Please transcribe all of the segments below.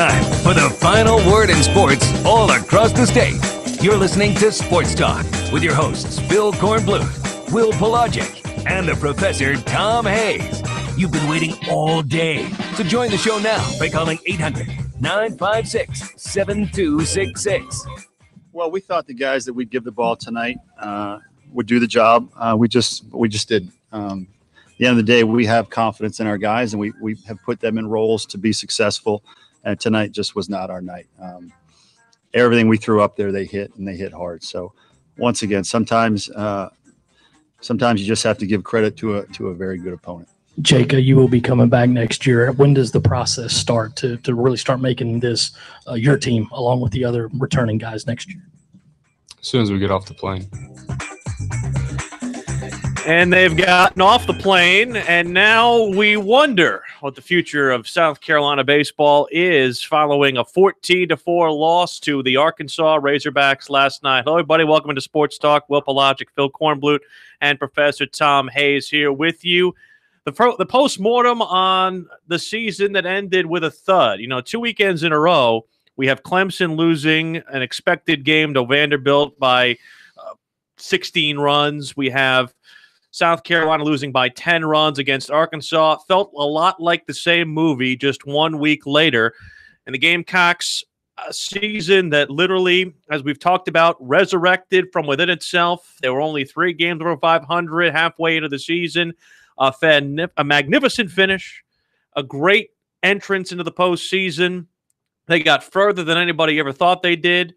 time for the final word in sports all across the state. You're listening to Sports Talk with your hosts, Phil Kornbluth, Will Pelagic, and the Professor Tom Hayes. You've been waiting all day, so join the show now by calling 800-956-7266. Well, we thought the guys that we'd give the ball tonight would do the job. We just didn't. At the end of the day, we have confidence in our guys, and we have put them in roles to be successful. And tonight just was not our night. Everything we threw up there, they hit, and they hit hard. So once again, sometimes you just have to give credit to a very good opponent. Jake, you will be coming back next year. When does the process start to really start making this your team along with the other returning guys next year? As soon as we get off the plane. And they've gotten off the plane, and now we wonder what the future of South Carolina baseball is following a 14-4 loss to the Arkansas Razorbacks last night. Hello, everybody. Welcome to Sports Talk. Will Pelagic, Phil Kornbluth, and Professor Tom Hayes here with you. The post-mortem on the season that ended with a thud. 2 weekends in a row, we have Clemson losing an expected game to Vanderbilt by 16 runs. We have South Carolina losing by 10 runs against Arkansas. Felt a lot like the same movie just 1 week later. And the Gamecocks, a season that literally, as we've talked about, resurrected from within itself. There were only 3 games over 500 halfway into the season. A magnificent finish, a great entrance into the postseason. They got further than anybody ever thought they did.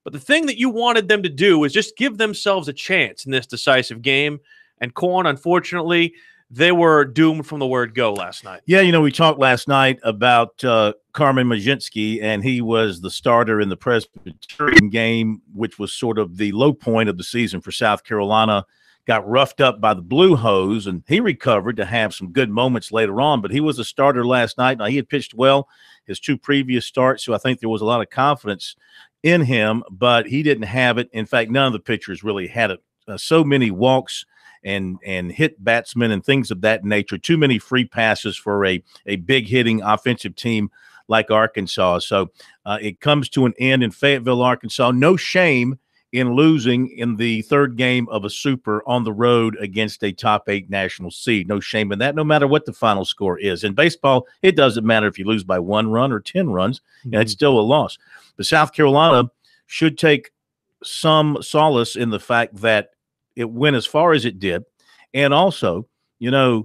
But the thing that you wanted them to do was just give themselves a chance in this decisive game. And Corn, unfortunately, they were doomed from the word go last night. Yeah, we talked last night about Carmen Majinski, and he was the starter in the Presbyterian game, which was sort of the low point of the season for South Carolina. Got roughed up by the Blue Hose, and he recovered to have some good moments later on, but he was a starter last night. Now, he had pitched well his 2 previous starts, so I think there was a lot of confidence in him, but he didn't have it. In fact, none of the pitchers really had it. So many walks and hit batsmen and things of that nature, too many free passes for a big hitting offensive team like Arkansas. So it comes to an end in Fayetteville, Arkansas. No shame in losing in the 3rd game of a super on the road against a top 8 national seed. No shame in that, no matter what the final score is. In baseball, it doesn't matter if you lose by 1 run or 10 runs, and it's still a loss. But South Carolina should take some solace in the fact that it went as far as it did. And also, there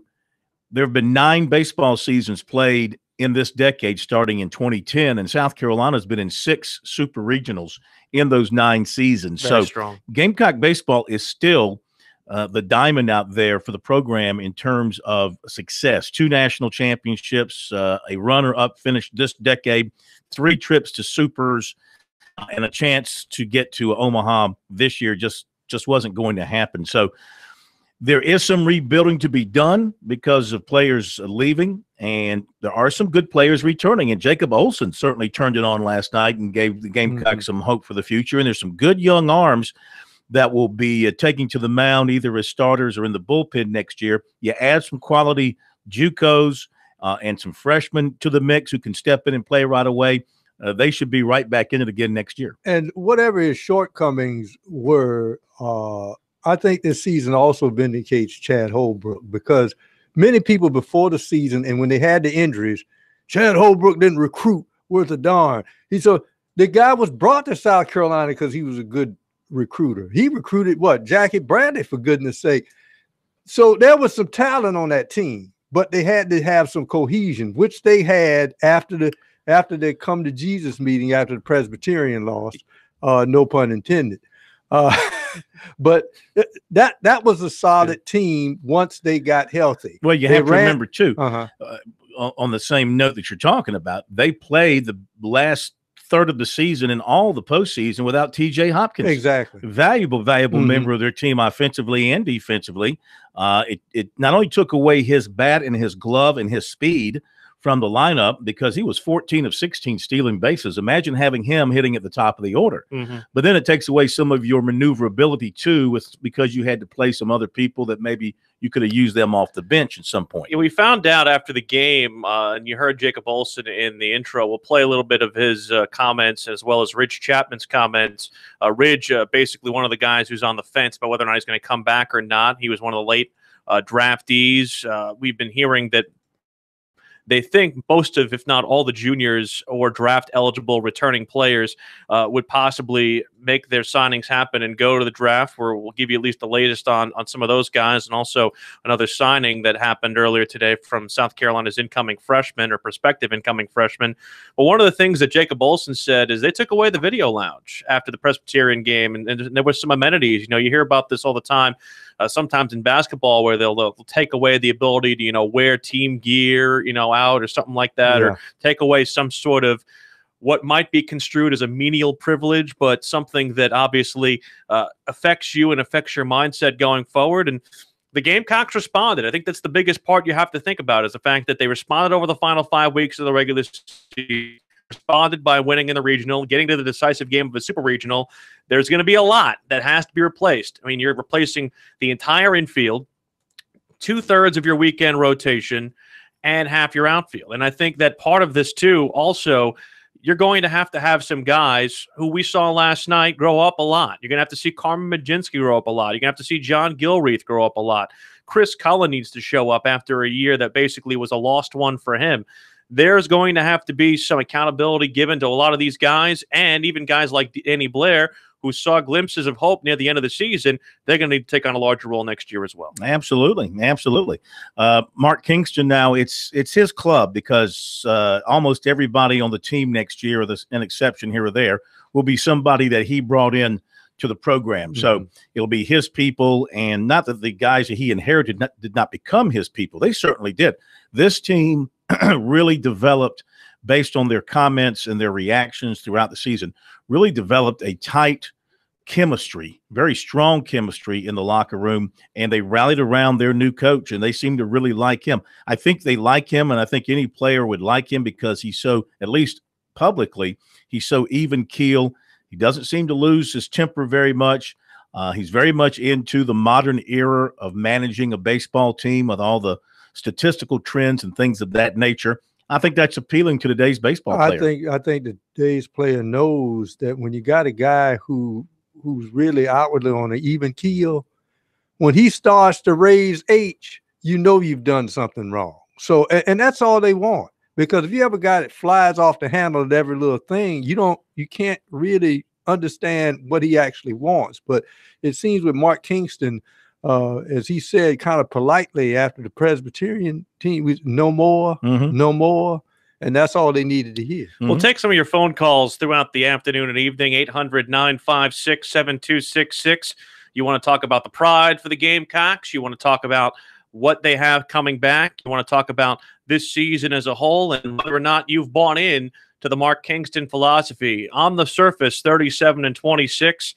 have been 9 baseball seasons played in this decade starting in 2010, and South Carolina's been in 6 super regionals in those 9 seasons. Very so strong. Gamecock baseball is still the diamond out there for the program in terms of success. 2 national championships, a runner-up finish this decade, 3 trips to supers, and a chance to get to Omaha this year just wasn't going to happen. So there is some rebuilding to be done because of players leaving, and there are some good players returning. And Jacob Olsen certainly turned it on last night and gave the Gamecocks some hope for the future. And there's some good young arms that will be taking to the mound either as starters or in the bullpen next year. You add some quality JUCOs and some freshmen to the mix who can step in and play right away. They should be right back in it again next year. And whatever his shortcomings were, I think this season also vindicates Chad Holbrook, because many people before the season and when they had the injuries, Chad Holbrook didn't recruit worth a darn. The guy was brought to South Carolina because he was a good recruiter. He recruited Jackie Bradley, for goodness sake. So there was some talent on that team, but they had to have some cohesion, which they had after they come to Jesus meeting after the Presbyterian loss. No pun intended. But that was a solid team once they got healthy. Well, you have to remember too, on the same note that you're talking about, they played the last third of the season and all the postseason without TJ Hopkins. Exactly. Valuable member of their team offensively and defensively. It not only took away his bat and his glove and his speed from the lineup because he was 14 of 16 stealing bases. Imagine having him hitting at the top of the order. But then it takes away some of your maneuverability too, because you had to play some other people that maybe you could have used them off the bench at some point. Yeah, we found out after the game, and you heard Jacob Olsen in the intro. We'll play a little bit of his comments as well as Ridge Chapman's comments. Ridge, basically one of the guys who's on the fence about whether or not he's going to come back or not. He was one of the late draftees. We've been hearing that they think most of, if not all, the juniors or draft-eligible returning players would possibly make their signings happen and go to the draft, where we'll give you at least the latest on some of those guys, and also another signing that happened earlier today from South Carolina's incoming freshman or prospective incoming freshman. But one of the things that Jacob Olsen said is they took away the video lounge after the Presbyterian game, and there was some amenities. You know, you hear about this all the time. Sometimes in basketball where they'll take away the ability to, wear team gear, out or something like that, or take away some sort of what might be construed as a menial privilege, but something that obviously affects you and affects your mindset going forward. And the Gamecocks responded. I think that's the biggest part you have to think about, is the fact that they responded over the final 5 weeks of the regular season, responded by winning in the regional, getting to the decisive game of a super regional. There's going to be a lot that has to be replaced. I mean, you're replacing the entire infield, 2/3 of your weekend rotation, and half your outfield. And I think that part of this, too, also, you're going to have some guys who we saw last night grow up a lot. You're going to have to see Carmen Majinski grow up a lot. You're going to have to see John Gilreath grow up a lot. Chris Cullen needs to show up after a year that basically was a lost one for him. There's going to have to be some accountability given to a lot of these guys, and even guys like Danny Blair, who saw glimpses of hope near the end of the season. They're going to need to take on a larger role next year as well. Absolutely. Absolutely. Mark Kingston, now it's his club, because almost everybody on the team next year, with an exception here or there, will be somebody that he brought in to the program. So it'll be his people, and not that the guys that he inherited did not become his people. They certainly did. This team really developed, based on their comments and their reactions throughout the season, really developed a tight chemistry, very strong chemistry in the locker room, and they rallied around their new coach, and they seem to really like him. I think they like him, and I think any player would like him because he's so, at least publicly, he's so even keel. He doesn't seem to lose his temper very much. He's very much into the modern era of managing a baseball team with all the statistical trends and things of that nature. I think that's appealing to today's baseball player. I think today's player knows that when you got a guy who's really outwardly on an even keel, when he starts to raise H, you've done something wrong. So, and that's all they want. Because if you have a guy that flies off the handle at every little thing, you can't really understand what he actually wants. But it seems with Mark Kingston, as he said kind of politely after the Presbyterian team, was no more, no more. And that's all they needed to hear. We'll take some of your phone calls throughout the afternoon and evening, 800-956-7266. You want to talk about the pride for the Gamecocks. You want to talk about what they have coming back. You want to talk about this season as a whole and whether or not you've bought in to the Mark Kingston philosophy. On the surface, 37-26.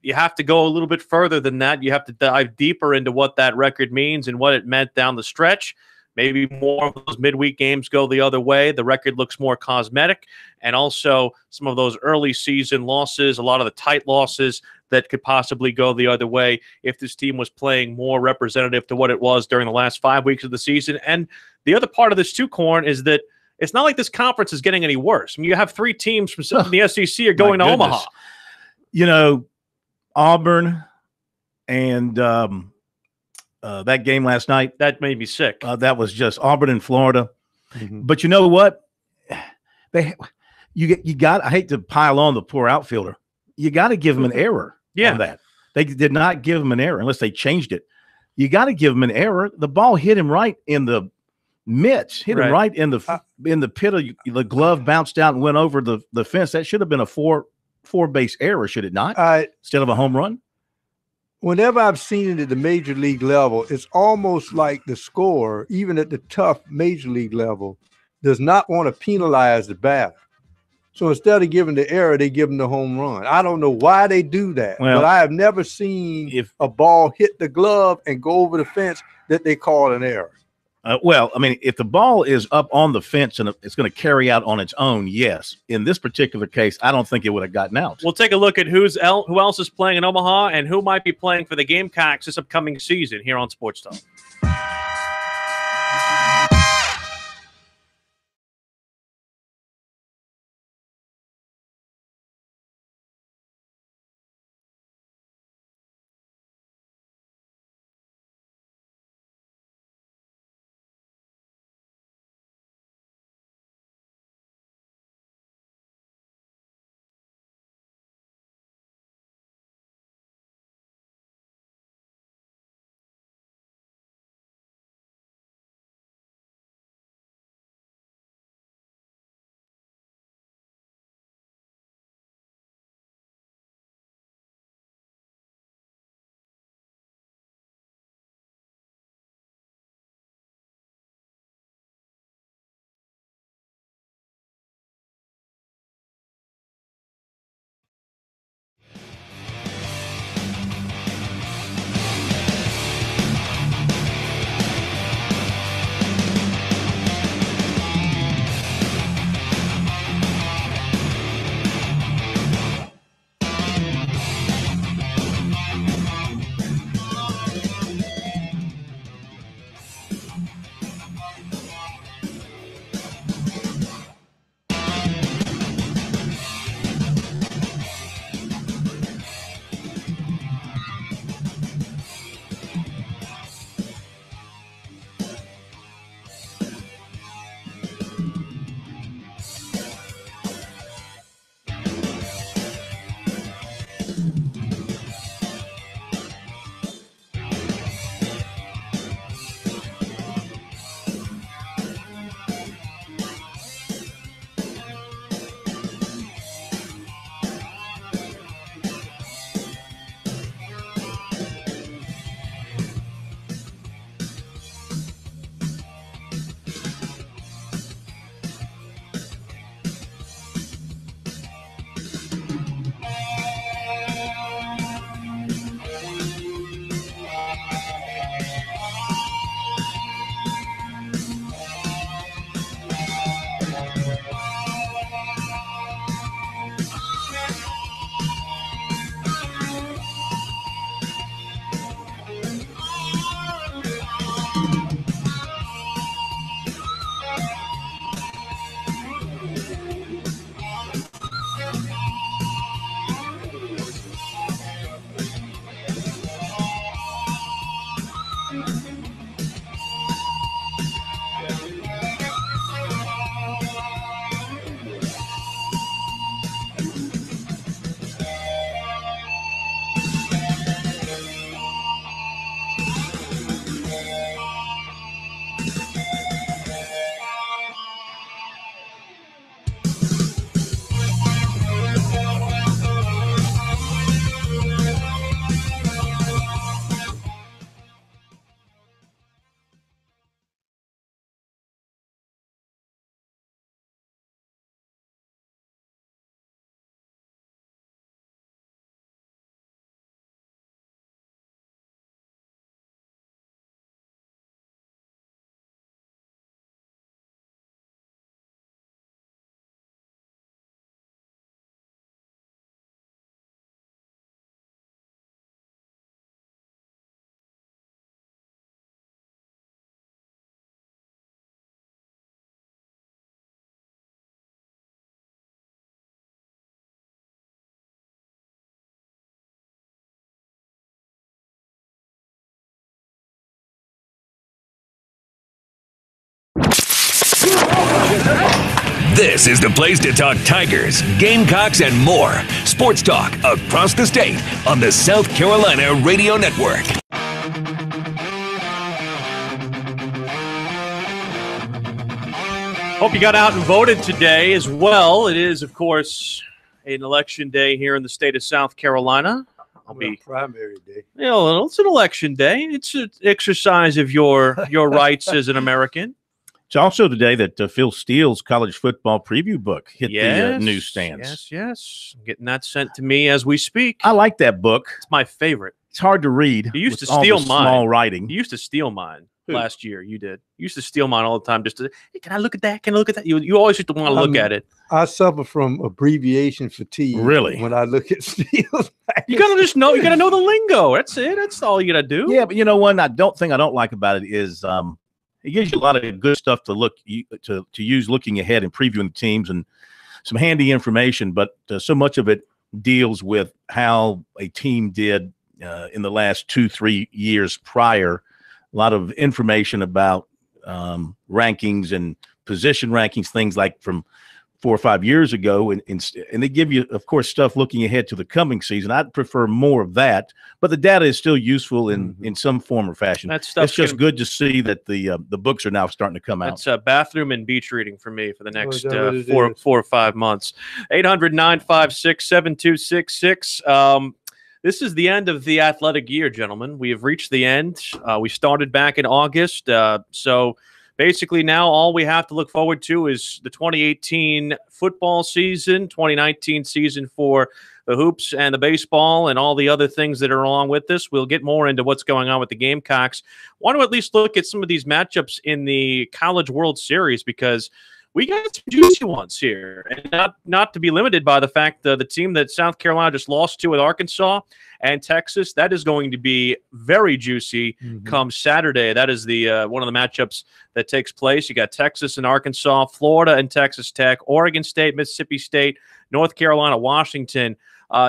You have to go a little bit further than that. You have to dive deeper into what that record means and what it meant down the stretch. Maybe more of those midweek games go the other way. The record looks more cosmetic. And also some of those early season losses, a lot of the tight losses that could possibly go the other way if this team was playing more representative to what it was during the last 5 weeks of the season. And the other part of this too, Corn, is that it's not like this conference is getting any worse. I mean, you have 3 teams from the SEC are going to Omaha. Auburn and that game last night. That made me sick. That was just Auburn and Florida. But you know what? You got. I hate to pile on the poor outfielder. You got to give him an error on that. They did not give him an error unless they changed it. You got to give him an error. The ball hit him right in the mitts, him right in the pit of the glove, bounced out and went over the fence. That should have been a four base error, should it not? Instead of a home run. Whenever I've seen it at the major league level, it's almost like the scorer, even at the tough major league level, does not want to penalize the batter. So instead of giving the error, they give them the home run. I don't know why they do that, but I have never seen a ball hit the glove and go over the fence that they call an error. Well, I mean, if the ball is up on the fence and it's going to carry out on its own, yes. In this particular case, I don't think it would have gotten out. We'll take a look at who else is playing in Omaha and who might be playing for the Gamecocks this upcoming season here on Sports Talk. This is the place to talk Tigers, Gamecocks, and more. Sports talk across the state on the South Carolina Radio Network. Hope you got out and voted today as well. It is, of course, an election day here in the state of South Carolina. Primary day. You know, it's an election day. It's an exercise of your rights as an American. It's also today that Phil Steele's college football preview book hit the newsstands. Yes. I'm getting that sent to me as we speak. I like that book. It's my favorite. It's hard to read. You used to steal mine. Small writing. You used to steal mine. last year. You did. You used to steal mine all the time. Just to, hey, can I look at that? Can I look at that? You always used to want to look at it. I suffer from abbreviation fatigue. Really? When I look at steals. You gotta just know. You gotta know the lingo. That's it. That's all you gotta do. Yeah, but you know one I don't like about it is it gives you a lot of good stuff to use looking ahead and previewing the teams and some handy information. But so much of it deals with how a team did in the last 2-3 years prior. A lot of information about rankings and position rankings, things like from 4 or 5 years ago, and they give you, of course, stuff looking ahead to the coming season. I'd prefer more of that, but the data is still useful in some form or fashion. It's just good to see that the books are now starting to come out. It's bathroom and beach reading for me for the next 4 or 5 months. 800-956-7266. This is the end of the athletic year, gentlemen. We have reached the end. We started back in August, so basically now all we have to look forward to is the 2018 football season, 2019 season for the hoops and the baseball and all the other things that are along with this. We'll get more into what's going on with the Gamecocks. Want to at least look at some of these matchups in the College World Series because we got some juicy ones here, and not to be limited by the fact that the team that South Carolina just lost to with Arkansas and Texas, that is going to be very juicy come Saturday. That is the one of the matchups that takes place. You got Texas and Arkansas, Florida and Texas Tech, Oregon State, Mississippi State, North Carolina, Washington.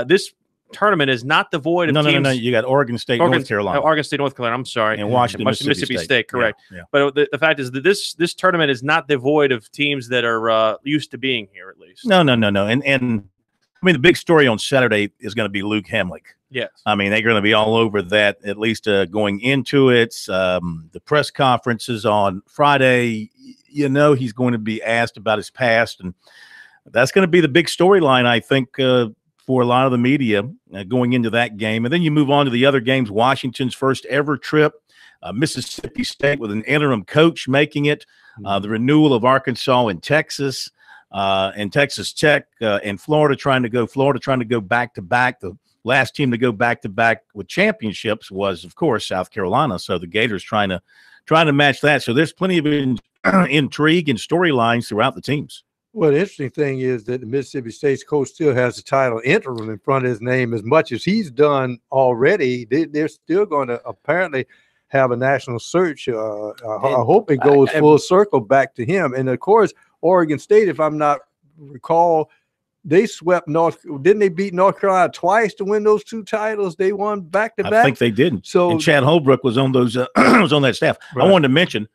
This tournament is not devoid of teams. No. You got Oregon State, North Carolina. Oregon State, North Carolina. I'm sorry. And Washington, Mississippi State. Correct. Yeah. But the fact is that this tournament is not devoid of teams that are used to being here, at least. No. And I mean, the big story on Saturday is going to be Luke Hemlick. Yes. I mean, they're going to be all over that, at least going into it. The press conferences on Friday, you know, he's going to be asked about his past. And that's going to be the big storyline, I think, for a lot of the media going into that game. And then you move on to the other games, Washington's first ever trip, Mississippi State with an interim coach making it, the renewal of Arkansas and Texas Tech and Florida trying to go back-to-back. The last team to go back-to-back with championships was, of course, South Carolina. So the Gators trying to match that. So there's plenty of intrigue and storylines throughout the teams. Well, the interesting thing is that the Mississippi State's coach still has the title interim in front of his name. As much as he's done already, they're still going to apparently have a national search. I hope it goes full circle back to him. And, of course, Oregon State, if I'm not recall, they swept didn't they beat North Carolina twice to win those 2 titles? They won back-to-back. I think they did. So, and Chad Holbrook was on those was on that staff. Right. I wanted to mention,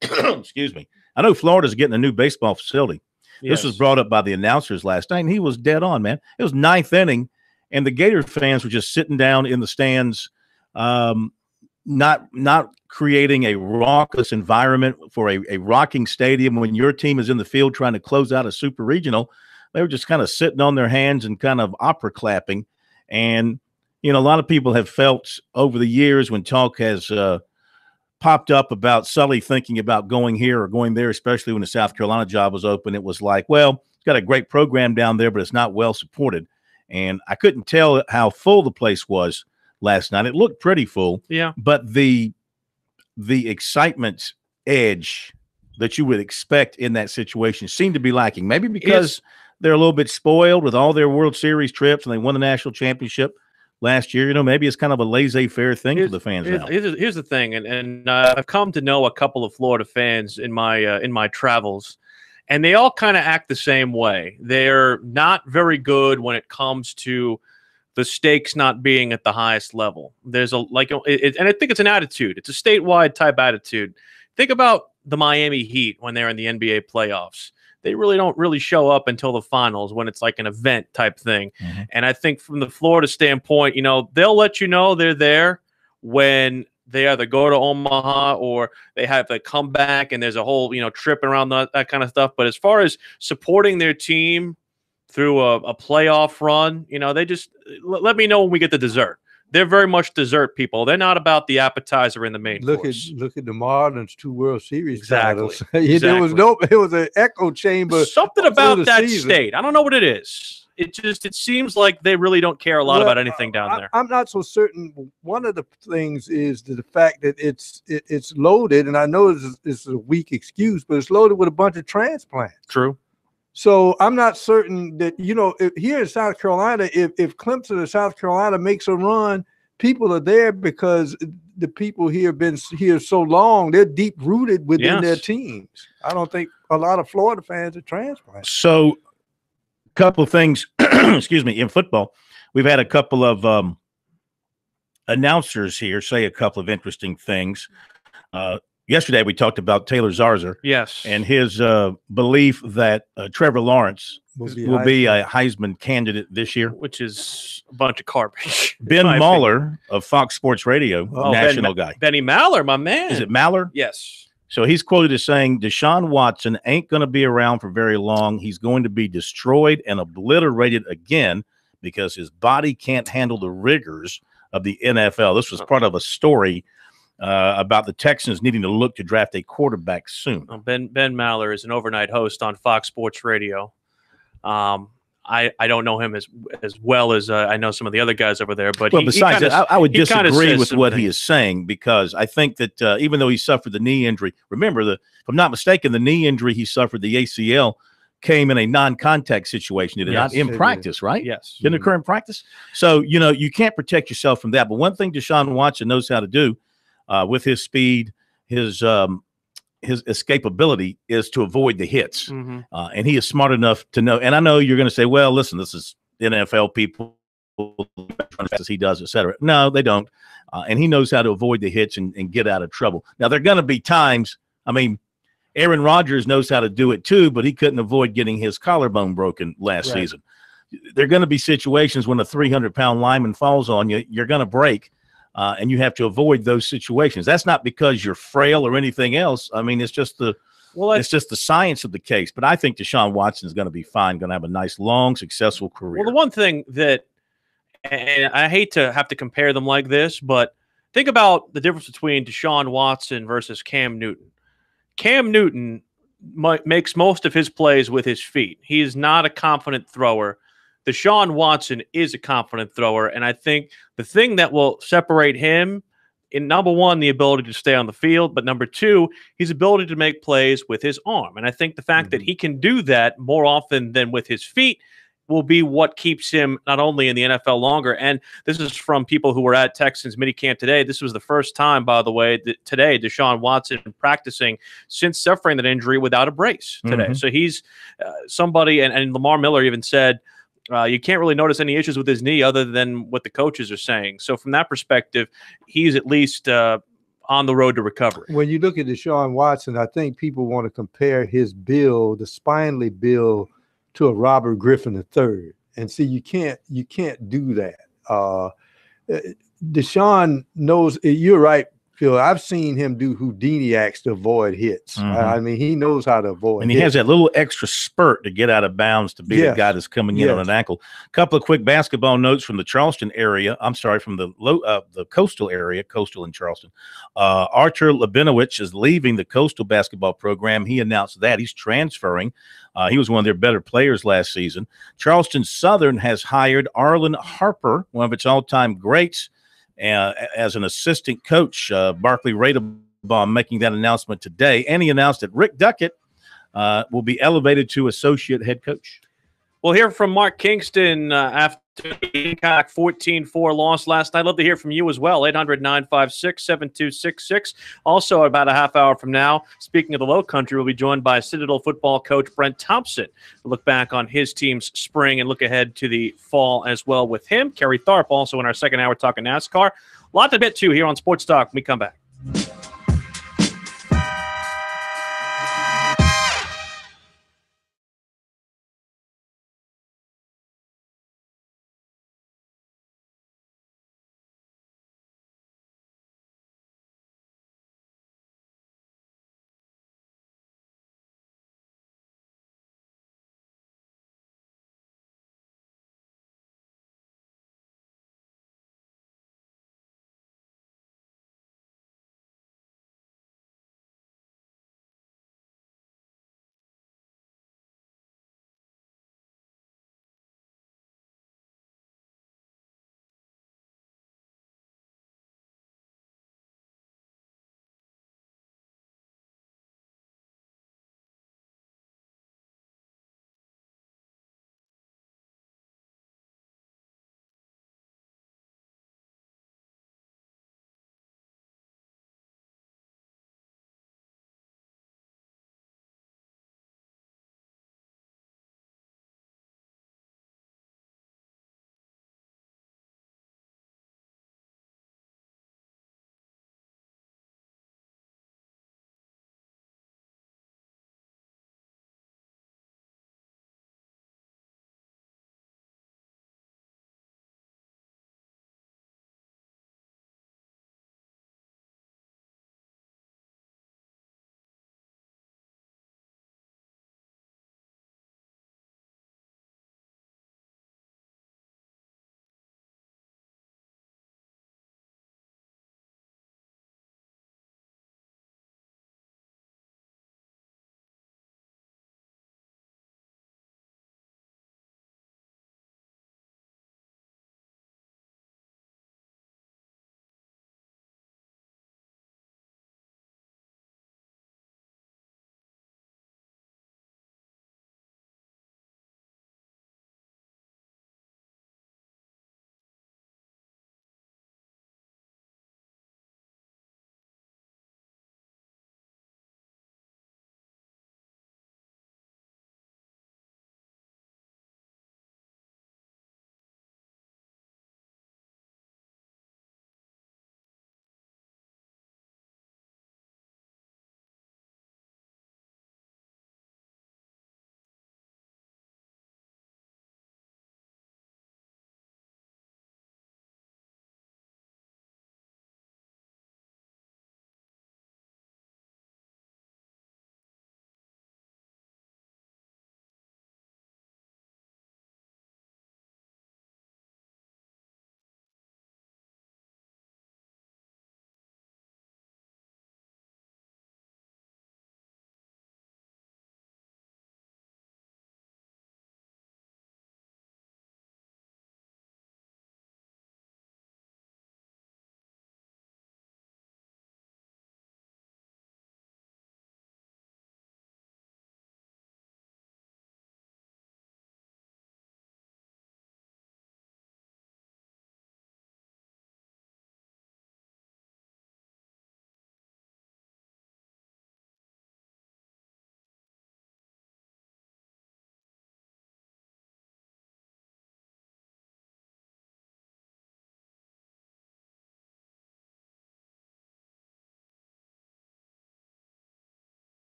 excuse me, I know Florida's getting a new baseball facility. Yes. This was brought up by the announcers last night, and he was dead on, man. It was 9th inning, and the Gator fans were just sitting down in the stands, not creating a raucous environment for a rocking stadium when your team is in the field trying to close out a super regional. They were just kind of sitting on their hands and kind of opera clapping. And, you know, a lot of people have felt over the years when talk has popped up about Sully thinking about going here or going there, especially when the South Carolina job was open. It was like, well, it's got a great program down there, but it's not well supported. And I couldn't tell how full the place was last night. It looked pretty full. Yeah. But the excitement edge that you would expect in that situation seemed to be lacking. Maybe because they're a little bit spoiled with all their World Series trips and they won the national championship last year. You know, maybe it's kind of a laissez-faire thing for the fans now. Here's the thing, and I've come to know a couple of Florida fans in my travels, and they all kind of act the same way. They're not very good when it comes to the stakes not being at the highest level. There's and I think it's an attitude. It's a statewide type attitude. Think about the Miami Heat when they're in the NBA playoffs. They really don't show up until the finals when it's like an event type thing. And I think from the Florida standpoint, you know, they'll let you know they're there when they either go to Omaha or they have to come back and there's a whole, you know, tripping around that kind of stuff. But as far as supporting their team through a playoff run, you know, they just let me know when we get the dessert. They're very much dessert people. They're not about the appetizer in the main course. Look at the Marlins 2 World Series titles. Exactly. It was an echo chamber. Something about that state. I don't know what it is. It seems like they really don't care a lot about anything down there. I'm not so certain. One of the things is the fact that it's loaded, and I know it's a weak excuse, but it's loaded with a bunch of transplants. True. So I'm not certain that, here in South Carolina, if Clemson or South Carolina makes a run, people are there because the people here have been here so long. They're deep rooted within their teams. I don't think a lot of Florida fans are transplants. So, a couple of things, excuse me, in football, we've had a couple of announcers here say a couple of interesting things. Yesterday, we talked about Taylor Zarzour. Yes. And his belief that Trevor Lawrence will be a Heisman candidate this year. Which is a bunch of garbage. Ben Maller of Fox Sports Radio, national guy. Benny Maller, my man. Is it Maller? Yes. So he's quoted as saying, Deshaun Watson ain't going to be around for very long. He's going to be destroyed and obliterated again because his body can't handle the rigors of the NFL. This was part of a story about the Texans needing to look to draft a quarterback soon. Ben Maller is an overnight host on Fox Sports Radio. I don't know him as well as I know some of the other guys over there. But besides that, I would disagree with what he is saying, because I think that even though he suffered the knee injury, remember, if I'm not mistaken, the knee injury he suffered, the ACL, came in a non-contact situation. Did it not in practice, right? Yes. Didn't occur in practice. So, you can't protect yourself from that. But one thing Deshaun Watson knows how to do with his speed, his escapability, is to avoid the hits. And he is smart enough to know. And I know you're going to say, well, listen, this is NFL people, as he does, et cetera. No, they don't. And he knows how to avoid the hits and get out of trouble. Now, there are going to be times, Aaron Rodgers knows how to do it too, but he couldn't avoid getting his collarbone broken last season. There are going to be situations when a 300-pound lineman falls on you, you're going to break. And you have to avoid those situations. That's not because you're frail or anything else. It's just it's just the science of the case. But I think Deshaun Watson is going to be fine, going to have a nice, long, successful career. Well, the one thing that, and I hate to have to compare them like this, but think about the difference between Deshaun Watson versus Cam Newton. Cam Newton makes most of his plays with his feet. He is not a confident thrower. Deshaun Watson is a confident thrower, and I think the thing that will separate him in, number one, the ability to stay on the field, but number two, his ability to make plays with his arm. And I think the fact that he can do that more often than with his feet will be what keeps him not only in the NFL longer. And this is from people who were at Texans minicamp today. This was the first time, by the way, today Deshaun Watson practicing since suffering that injury without a brace today. So he's somebody, and Lamar Miller even said, you can't really notice any issues with his knee other than what the coaches are saying. So from that perspective, he's at least on the road to recovery. When you look at Deshaun Watson, I think people want to compare his build, the spindly build, to a Robert Griffin III. And see, you can't do that. Deshaun knows, you're right, Phil. I've seen him do Houdini acts to avoid hits. He knows how to avoid. And he has that little extra spurt to get out of bounds to be the guy that's coming in on an ankle. A couple of quick basketball notes from the Charleston area. I'm sorry, from the coastal area, coastal in Charleston. Archer Labinowitz is leaving the coastal basketball program. He announced that he's transferring. He was one of their better players last season. Charleston Southern has hired Arlen Harper, one of its all-time greats, as an assistant coach. Barkley Radebaum making that announcement today. And he announced that Rick Duckett will be elevated to associate head coach. We'll hear from Mark Kingston after the Gamecock 14-4 loss last night. I'd love to hear from you as well. 800-956-7266. Also, about a half hour from now, speaking of the Low Country, we'll be joined by Citadel football coach Brent Thompson. We'll look back on his team's spring and look ahead to the fall as well with him. Kerry Tharp also in our second hour talking NASCAR. A lot to get to here on Sports Talk when we come back.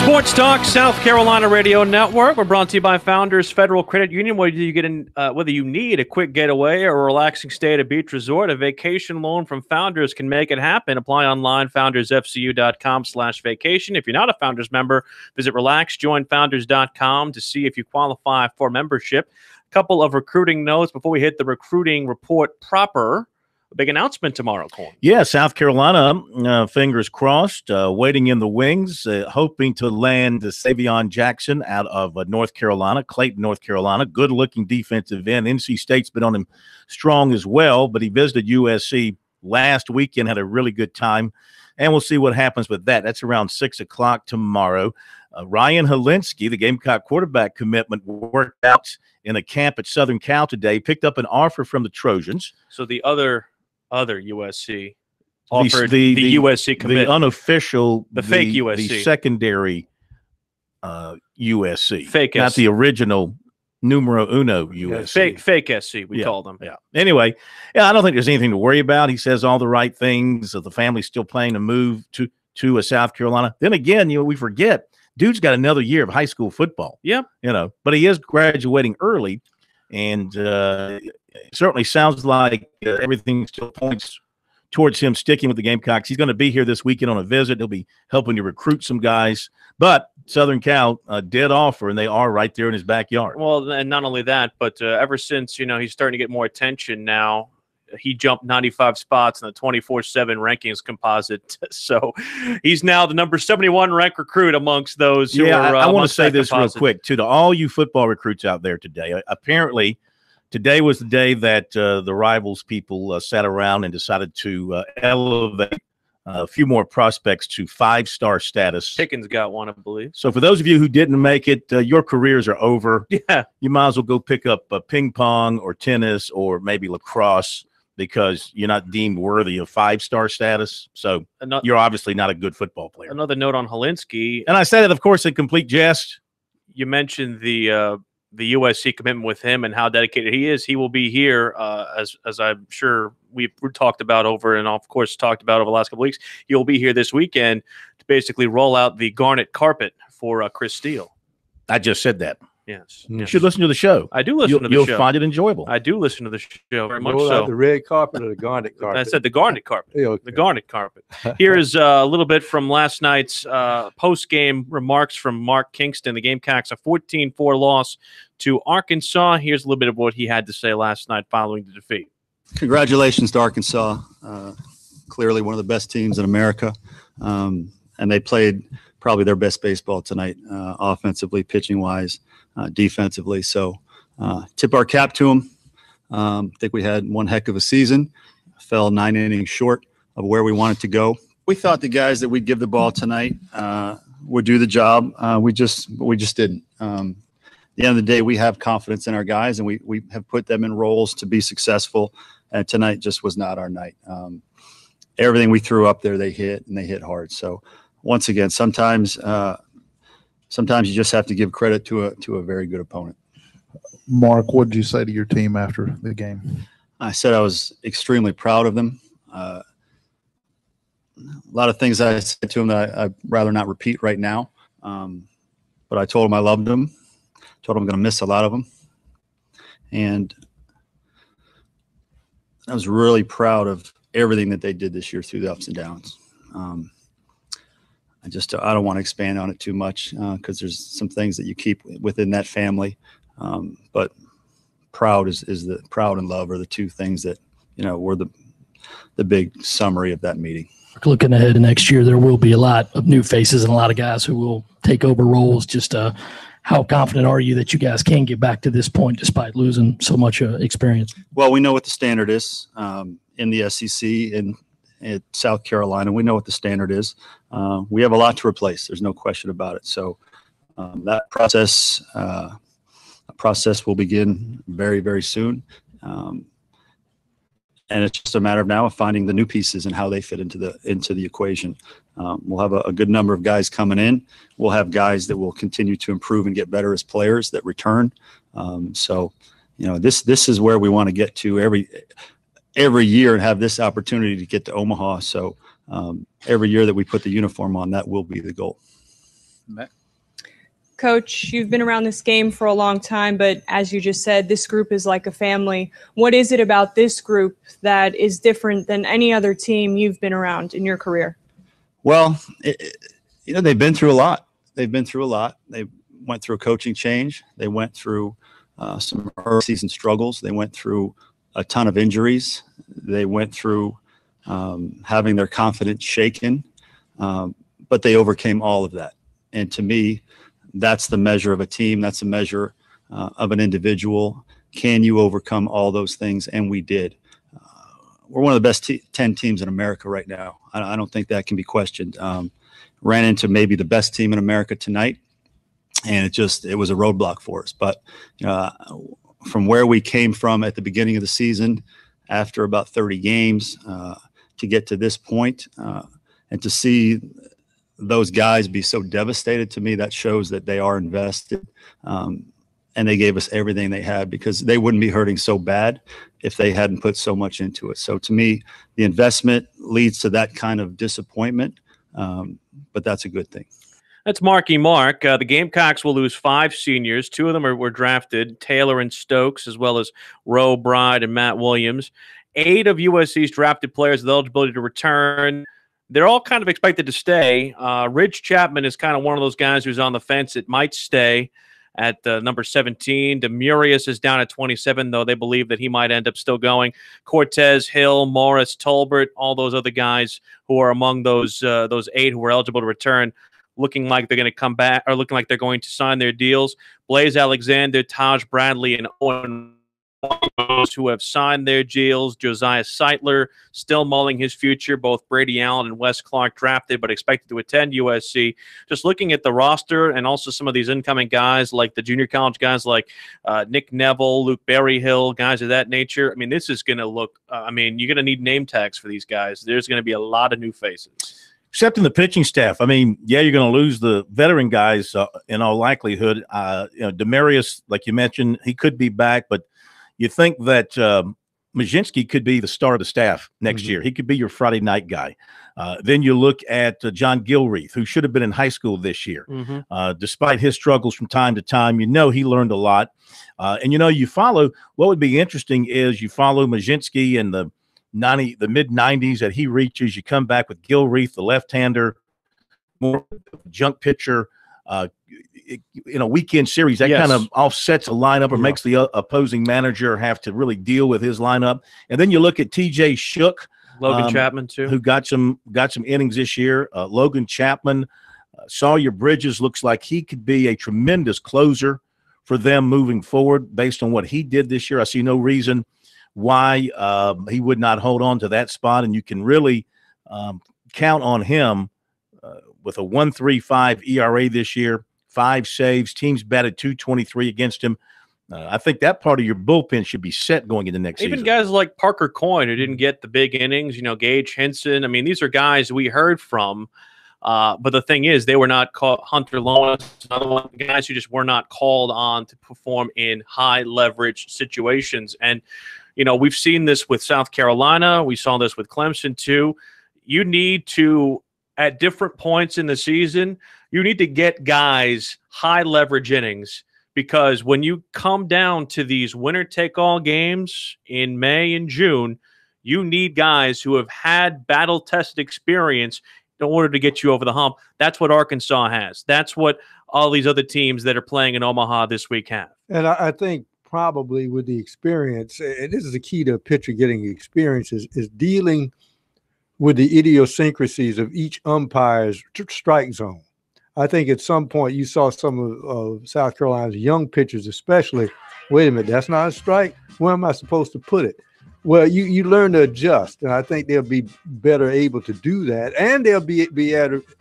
Sports Talk South Carolina Radio Network. We're brought to you by Founders Federal Credit Union. Whether you need a quick getaway or a relaxing stay at a beach resort, a vacation loan from Founders can make it happen. Apply online, foundersfcu.com/vacation. If you're not a Founders member, visit relaxjoinfounders.com to see if you qualify for membership. A couple of recruiting notes before we hit the recruiting report proper. A big announcement tomorrow, Corn. Yeah, South Carolina, fingers crossed, waiting in the wings, hoping to land Savion Jackson out of North Carolina, Clayton, North Carolina. Good-looking defensive end. NC State's been on him strong as well, but he visited USC last weekend, had a really good time, and we'll see what happens with that. That's around 6 o'clock tomorrow. Ryan Helinski, the Gamecock quarterback commitment, worked out in a camp at Southern Cal today, picked up an offer from the Trojans. So the other USC offered the USC commitment. The unofficial, the fake USC. The secondary USC. Fake not SC. the original numero uno USC. Fake SC, we call them. Yeah. Anyway, I don't think there's anything to worry about. He says all the right things. The family's still planning to move to South Carolina. Then again, we forget, dude's got another year of high school football. Yeah. But he is graduating early, and it certainly sounds like everything still points towards him sticking with the Gamecocks. He's going to be here this weekend on a visit. He'll be helping to recruit some guys. But Southern Cal did offer, and they are right there in his backyard. Well, and not only that, but ever since, he's starting to get more attention now, he jumped 95 spots in the 24/7 rankings composite. So he's now the number 71 ranked recruit amongst those who are I want to say this composite. real quick, too, to all you football recruits out there today. Apparently, today was the day that the Rivals people sat around and decided to elevate a few more prospects to 5-star status. Pickens got one, I believe. So for those of you who didn't make it, your careers are over. Yeah. You might as well go pick up ping pong or tennis or maybe lacrosse, because you're not deemed worthy of 5-star status. So you're obviously not a good football player. Another note on Helinski. And I said it, of course, in complete jest. You mentioned the USC commitment with him and how dedicated he is. He will be here, as I'm sure we've talked about over the last couple weeks. He'll be here this weekend to basically roll out the garnet carpet for Chris Steele. I just said that. Yes. You should listen to the show. I do listen to the show. You'll find it enjoyable. I do listen to the show very much so. The red carpet or the garnet carpet? I said the garnet carpet. Yeah, okay. The garnet carpet. Here is a little bit from last night's post-game remarks from Mark Kingston. The Gamecocks, a 14-4 loss to Arkansas. Here's a little bit of what he had to say last night following the defeat. Congratulations to Arkansas. Clearly one of the best teams in America. And they played probably their best baseball tonight, offensively, pitching-wise, defensively. So tip our cap to them. I think we had one heck of a season. Fell 9 innings short of where we wanted to go. We thought the guys that we'd give the ball tonight would do the job. We just didn't. At the end of the day, we have confidence in our guys, and we have put them in roles to be successful. And tonight just was not our night. Everything we threw up there, they hit, and they hit hard. So once again, sometimes you just have to give credit to a very good opponent. Mark, what did you say to your team after the game? I said I was extremely proud of them. A lot of things I said to them that I'd rather not repeat right now. But I told them I loved them. Told them I'm going to miss a lot of them. And I was really proud of everything that they did this year through the ups and downs. I don't want to expand on it too much because there's some things that you keep within that family. But proud proud and love are the two things that, were the big summary of that meeting. Looking ahead to next year, there will be a lot of new faces and a lot of guys who will take over roles. Just how confident are you that you guys can get back to this point despite losing so much experience? Well, we know what the standard is in the SEC and at South Carolina. We know what the standard is. We have a lot to replace. There's no question about it. So that process will begin very, very soon. And it's just a matter of now of finding the new pieces and how they fit into the equation. We'll have a good number of guys coming in. We'll have guys that will continue to improve and get better as players that return. So, this is where we want to get to every year and have this opportunity to get to Omaha. So every year that we put the uniform on, that will be the goal. Coach, you've been around this game for a long time, but as you just said, this group is like a family. What is it about this group that is different than any other team you've been around in your career? Well, they've been through a lot. They went through a coaching change. They went through some early season struggles. They went through a ton of injuries. They went through having their confidence shaken, but they overcame all of that. And to me, that's the measure of a team. That's a measure of an individual. Can you overcome all those things? And we did. We're one of the best 10 teams in America right now. I don't think that can be questioned. Ran into maybe the best team in America tonight, and it was a roadblock for us. But from where we came from at the beginning of the season, after about 30 games, to get to this point, and to see those guys be so devastated, to me, that shows that they are invested, and they gave us everything they had, because they wouldn't be hurting so bad if they hadn't put so much into it. So to me, the investment leads to that kind of disappointment, but that's a good thing. That's Marky Mark. The Gamecocks will lose 5 seniors. 2 of them were drafted, Taylor and Stokes, as well as Roe Bride and Matt Williams. 8 of USC's drafted players with eligibility to return. They're all kind of expected to stay. Ridge Chapman is kind of one of those guys who's on the fence. It might stay at number 17. Demurius is down at 27, though they believe that he might end up still going. Cortez, Hill, Morris, Tolbert, all those other guys who are among those 8 who were eligible to return, looking like they're going to come back, or looking like they're going to sign their deals. Blaze Alexander, Taj Bradley, and Owen, who have signed their deals. Josiah Seitler still mulling his future. Both Brady Allen and Wes Clark drafted but expected to attend USC. Just looking at the roster and also some of these incoming guys, like the junior college guys like Nick Neville, Luke Berryhill, guys of that nature. I mean, this is going to look you're going to need name tags for these guys. There's going to be a lot of new faces. Except in the pitching staff. I mean, yeah, you're going to lose the veteran guys in all likelihood. Demarius, like you mentioned, he could be back, but you think that Majinski could be the star of the staff next year. He could be your Friday night guy. Then you look at John Gilreath, who should have been in high school this year. Despite his struggles from time to time, he learned a lot. And, you follow – what would be interesting is you follow Majinski in the mid-90s that he reaches. You come back with Gilreath, the left-hander, more junk pitcher, in a weekend series, that kind of offsets a lineup or makes the opposing manager have to really deal with his lineup. And then you look at TJ Shook, Logan Chapman too, who got some innings this year. Logan Chapman, Sawyer Bridges looks like he could be a tremendous closer for them moving forward based on what he did this year. I see no reason why he would not hold on to that spot, and you can really count on him with a 1.35 ERA this year, 5 saves, teams batted .223 against him. I think that part of your bullpen should be set going into next season. Even guys like Parker Coyne, who didn't get the big innings, Gage Henson. I mean, these are guys we heard from. But the thing is, they were not called. Hunter Lonis, another one, guys who just were not called on to perform in high leverage situations. And, we've seen this with South Carolina. We saw this with Clemson too. You need to, at different points in the season, you need to get guys high leverage innings, because when you come down to these winner-take-all games in May and June, you need guys who have had battle-tested experience in order to get you over the hump. That's what Arkansas has. That's what all these other teams that are playing in Omaha this week have. And I think probably with the experience, and this is the key to a pitcher getting experience, is dealing with the idiosyncrasies of each umpire's strike zone. I think at some point you saw some of South Carolina's young pitchers especially, wait a minute, that's not a strike? Where am I supposed to put it? Well, you learn to adjust, and I think they'll be better able to do that, and they'll be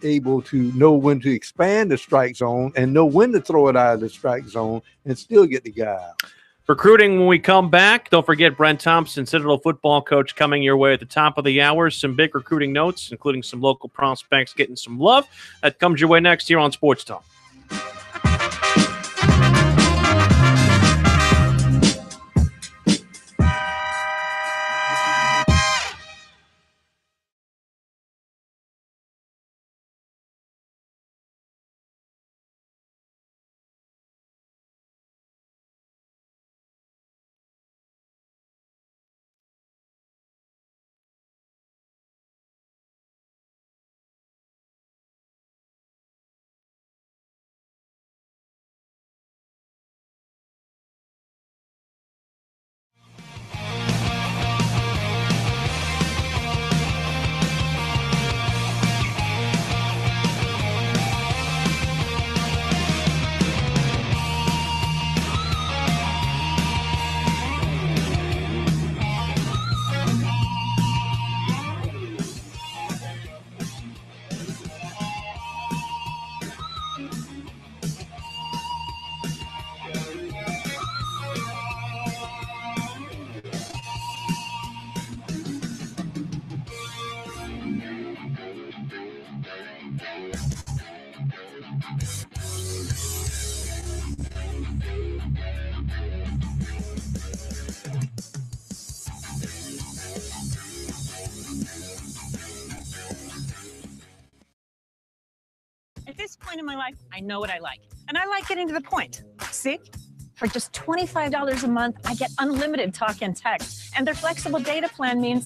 able to know when to expand the strike zone and know when to throw it out of the strike zone and still get the guy out. Recruiting when we come back. Don't forget Brent Thompson, Citadel football coach, coming your way at the top of the hour. Some big recruiting notes, including some local prospects getting some love. That comes your way next here on Sports Talk. in my life, I know what I like. And I like getting to the point. See? For just $25 a month, I get unlimited talk and text. And their flexible data plan means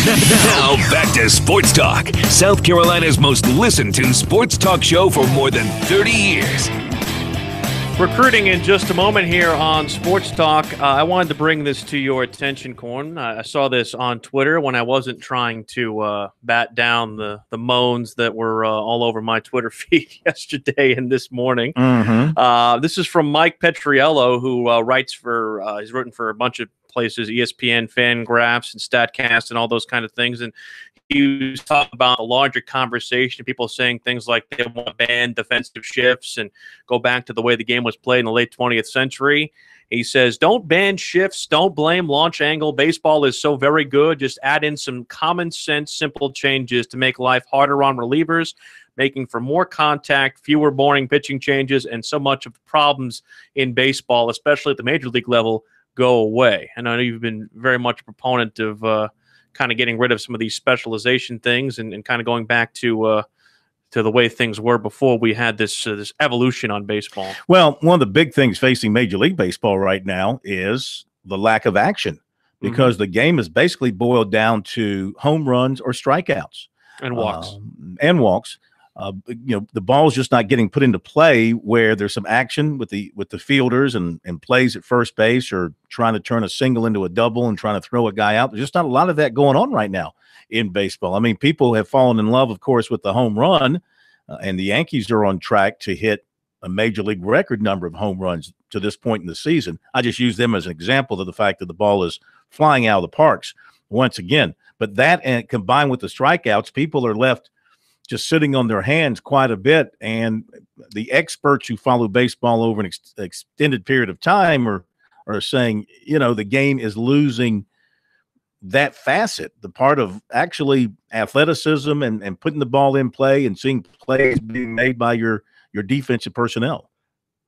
Now back to Sports Talk, South Carolina's most listened to sports talk show for more than 30 years. Recruiting in just a moment here on Sports Talk. I wanted to bring this to your attention, Corn. I saw this on Twitter when I wasn't trying to bat down the moans that were all over my Twitter feed yesterday and this morning. This is from Mike Petriello, who writes for, he's written for a bunch of places, ESPN, FanGraphs, and StatCast, and all those kind of things. And he was talking about a larger conversation, people saying things like they want to ban defensive shifts and go back to the way the game was played in the late 20th century. He says, don't ban shifts, don't blame launch angle. Baseball is so very good. Just add in some common sense, simple changes to make life harder on relievers, making for more contact, fewer boring pitching changes, and so much of the problems in baseball, especially at the major league level, go away. And I know you've been very much a proponent of kind of getting rid of some of these specialization things and kind of going back to the way things were before we had this evolution on baseball. Well, one of the big things facing Major League Baseball right now is the lack of action, because the game is basically boiled down to home runs or strikeouts and walks. The ball's just not getting put into play where there's some action with the fielders and plays at first base, or trying to turn a single into a double and trying to throw a guy out. There's just not a lot of that going on right now in baseball. I mean, people have fallen in love, of course, with the home run, and the Yankees are on track to hit a major league record number of home runs to this point in the season. I just use them as an example of the fact that the ball is flying out of the parks once again. But that, and combined with the strikeouts, people are left just sitting on their hands quite a bit. And the experts who follow baseball over an extended period of time are saying, the game is losing that facet, the part of actually athleticism and putting the ball in play and seeing plays being made by your defensive personnel.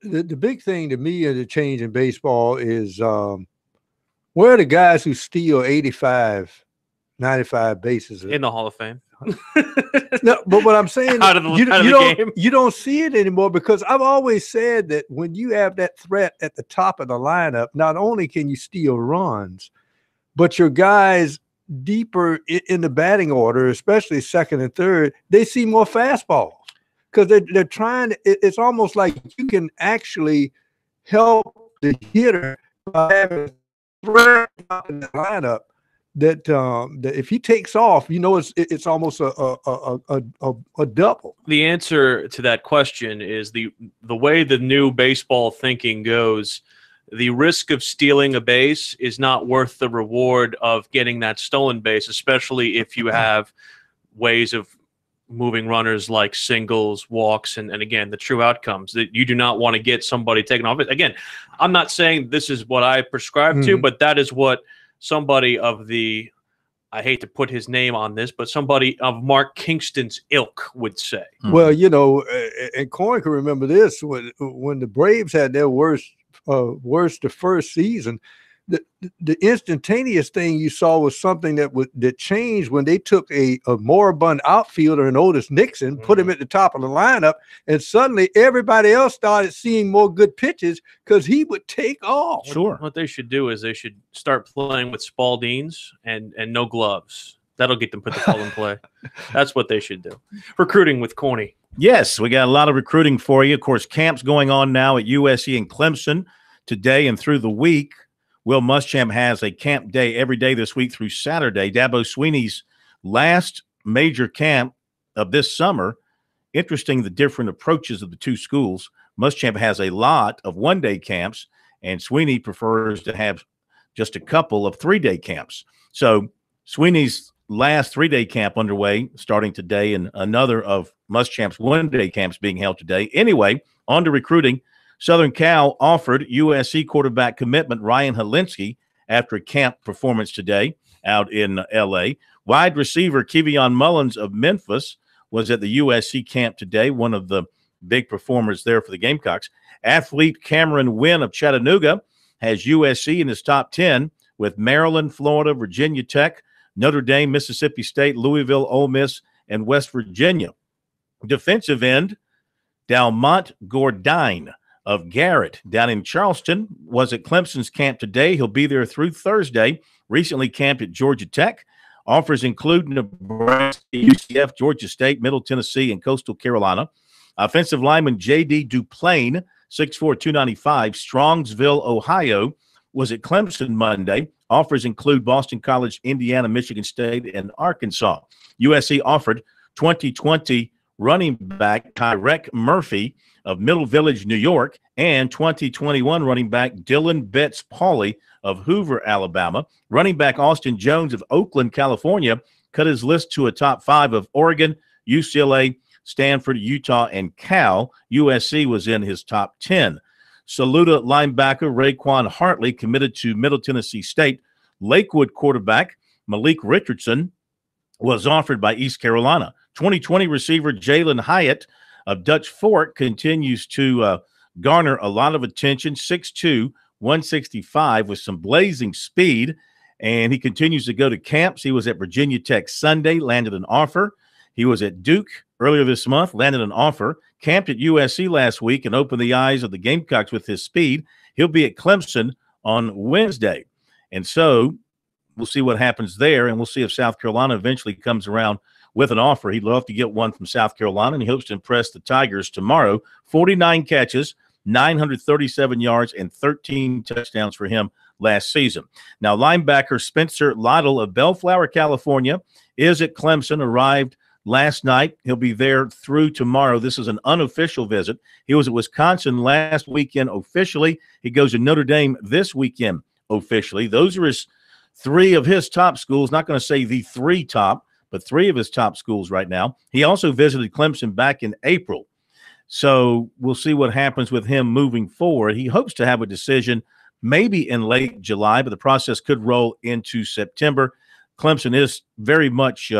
The big thing to me of the change in baseball is where are the guys who steal 85, 95 bases in the Hall of Fame? No, but what I'm saying, Out of the game. you don't see it anymore, because I've always said that when you have that threat at the top of the lineup, not only can you steal runs, but your guys deeper in the batting order, especially second and third, they see more fastballs, because they're trying to, it's almost like you can actually help the hitter by having a threat in the lineup. That if he takes off, it's almost a double. The answer to that question is the way the new baseball thinking goes. The risk of stealing a base is not worth the reward of getting that stolen base, especially if you have ways of moving runners like singles, walks, and again, the true outcomes that you do not want to get somebody taken off it. Again, I'm not saying this is what I prescribe to, but that is what somebody of the, I hate to put his name on this, but somebody of Mark Kingston's ilk would say. Well, and Corin can remember this when the Braves had their worst the first season. The instantaneous thing you saw was something that changed when they took a moribund outfielder in Otis Nixon, put him at the top of the lineup, and suddenly everybody else started seeing more good pitches because he would take off. Sure. What they should do is they should start playing with Spaldings and no gloves. That'll get them put the ball in play. That's what they should do. Recruiting with Corny. Yes, we got a lot of recruiting for you. Of course, camps going on now at USC and Clemson today and through the week. Will Muschamp has a camp day every day this week through Saturday. Dabo Swinney's last major camp of this summer. Interesting, the different approaches of the two schools. Muschamp has a lot of one-day camps, and Swinney prefers to have just a couple of three-day camps. So Swinney's last three-day camp underway starting today, and another of Muschamp's one-day camps being held today. Anyway, on to recruiting. Southern Cal offered USC quarterback commitment Ryan Helinski after a camp performance today out in L.A. Wide receiver Kevion Mullins of Memphis was at the USC camp today, one of the big performers there for the Gamecocks. Athlete Cameron Wynn of Chattanooga has USC in his top 10 with Maryland, Florida, Virginia Tech, Notre Dame, Mississippi State, Louisville, Ole Miss, and West Virginia. Defensive end Dalmont Gordine of Garrett down in Charleston was at Clemson's camp today. He'll be there through Thursday. Recently camped at Georgia Tech. Offers include Nebraska, UCF, Georgia State, Middle Tennessee, and Coastal Carolina. Offensive lineman J.D. Duplain, 6'4", 295, Strongsville, Ohio, was at Clemson Monday. Offers include Boston College, Indiana, Michigan State, and Arkansas. USC offered 2020 running back Tyrek Murphy of Middle Village, New York, and 2021 running back Dylan Betts-Pauley of Hoover, Alabama. Running back Austin Jones of Oakland, California, cut his list to a top 5 of Oregon, UCLA, Stanford, Utah, and Cal. USC was in his top 10. Saluda linebacker Raekwon Hartley committed to Middle Tennessee State. Lakewood quarterback Malik Richardson was offered by East Carolina. 2020 receiver Jalen Hyatt of Dutch Fork continues to garner a lot of attention. 6'2", 165 with some blazing speed, and he continues to go to camps. He was at Virginia Tech Sunday, landed an offer. He was at Duke earlier this month, landed an offer. Camped at USC last week and opened the eyes of the Gamecocks with his speed. He'll be at Clemson on Wednesday. And so we'll see what happens there, and we'll see if South Carolina eventually comes around with an offer. He'd love to get one from South Carolina, and he hopes to impress the Tigers tomorrow. 49 catches, 937 yards, and 13 touchdowns for him last season. Now, linebacker Spencer Lytle of Bellflower, California, is at Clemson, arrived last night. He'll be there through tomorrow. This is an unofficial visit. He was at Wisconsin last weekend officially. He goes to Notre Dame this weekend officially. Those are three of his top schools. Not going to say the three top, but three of his top schools right now. He also visited Clemson back in April. So we'll see what happens with him moving forward. He hopes to have a decision maybe in late July, but the process could roll into September. Clemson is very much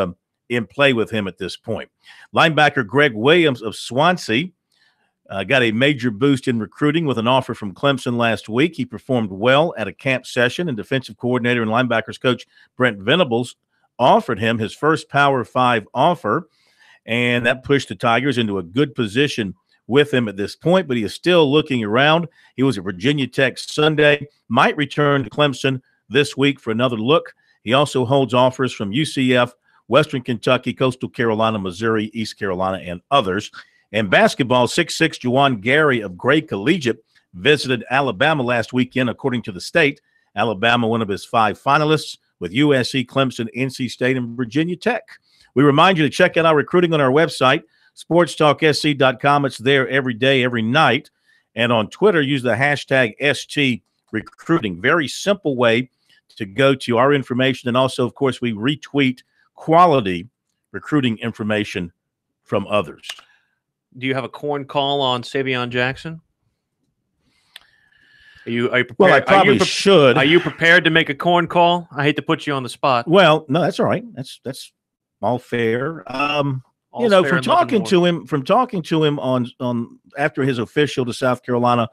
in play with him at this point. Linebacker Greg Williams of Swansea got a major boost in recruiting with an offer from Clemson last week. He performed well at a camp session, and defensive coordinator and linebackers coach Brent Venables offered him his first Power 5 offer, and that pushed the Tigers into a good position with him at this point, but he is still looking around. He was at Virginia Tech Sunday, might return to Clemson this week for another look. He also holds offers from UCF, Western Kentucky, Coastal Carolina, Missouri, East Carolina, and others. And basketball, 6'6" Juwan Gary of Gray Collegiate visited Alabama last weekend, according to the state. Alabama, one of his 5 finalists, with USC, Clemson, NC State, and Virginia Tech. We remind you to check out our recruiting on our website, SportsTalkSC.com. It's there every day, every night. And on Twitter, use the hashtag STRecruiting. Very simple way to go to our information. And also, of course, we retweet quality recruiting information from others. Do you have a corn call on Savion Jackson? Are you prepared? Well, I probably should. Are you prepared to make a corn call? I hate to put you on the spot. Well, no, that's all right. That's all fair. From talking to him on after his official to South Carolina,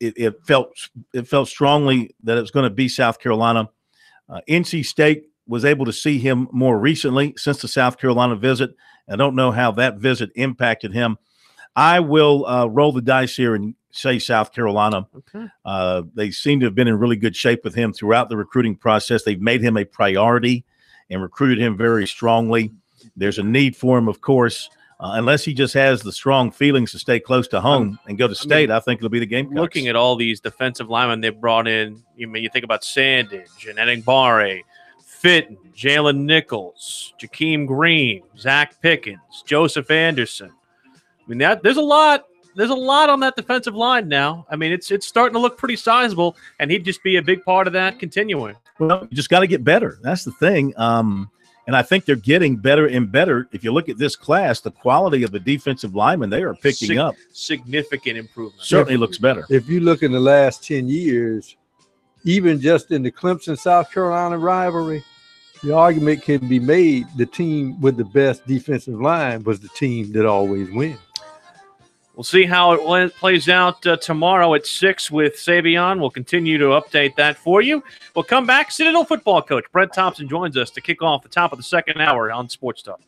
it felt strongly that it was going to be South Carolina. NC State was able to see him more recently since the South Carolina visit. I don't know how that visit impacted him. I will roll the dice here and say South Carolina. Okay. They seem to have been in really good shape with him throughout the recruiting process. They've made him a priority and recruited him very strongly. There's a need for him, of course, unless he just has the strong feelings to stay close to home and go to state. I think it'll be the Gamecocks. Looking at all these defensive linemen they brought in, you think about Sandage and Eningbare, Fitton, Jalen Nichols, Jakeem Green, Zach Pickens, Joseph Anderson. I mean, there's a lot. There's a lot on that defensive line now. I mean, it's starting to look pretty sizable, and he'd just be a big part of that continuing. Well, you just got to get better. That's the thing. And I think they're getting better and better. If you look at this class, the quality of the defensive linemen, they are picking up. Significant improvement. Certainly looks better. If you look in the last 10 years, even just in the Clemson-South Carolina rivalry, the argument can be made the team with the best defensive line was the team that always wins. We'll see how it plays out tomorrow at 6 with Savion. We'll continue to update that for you. We'll come back. Citadel football coach Brent Thompson joins us to kick off the top of the second hour on Sports Talk.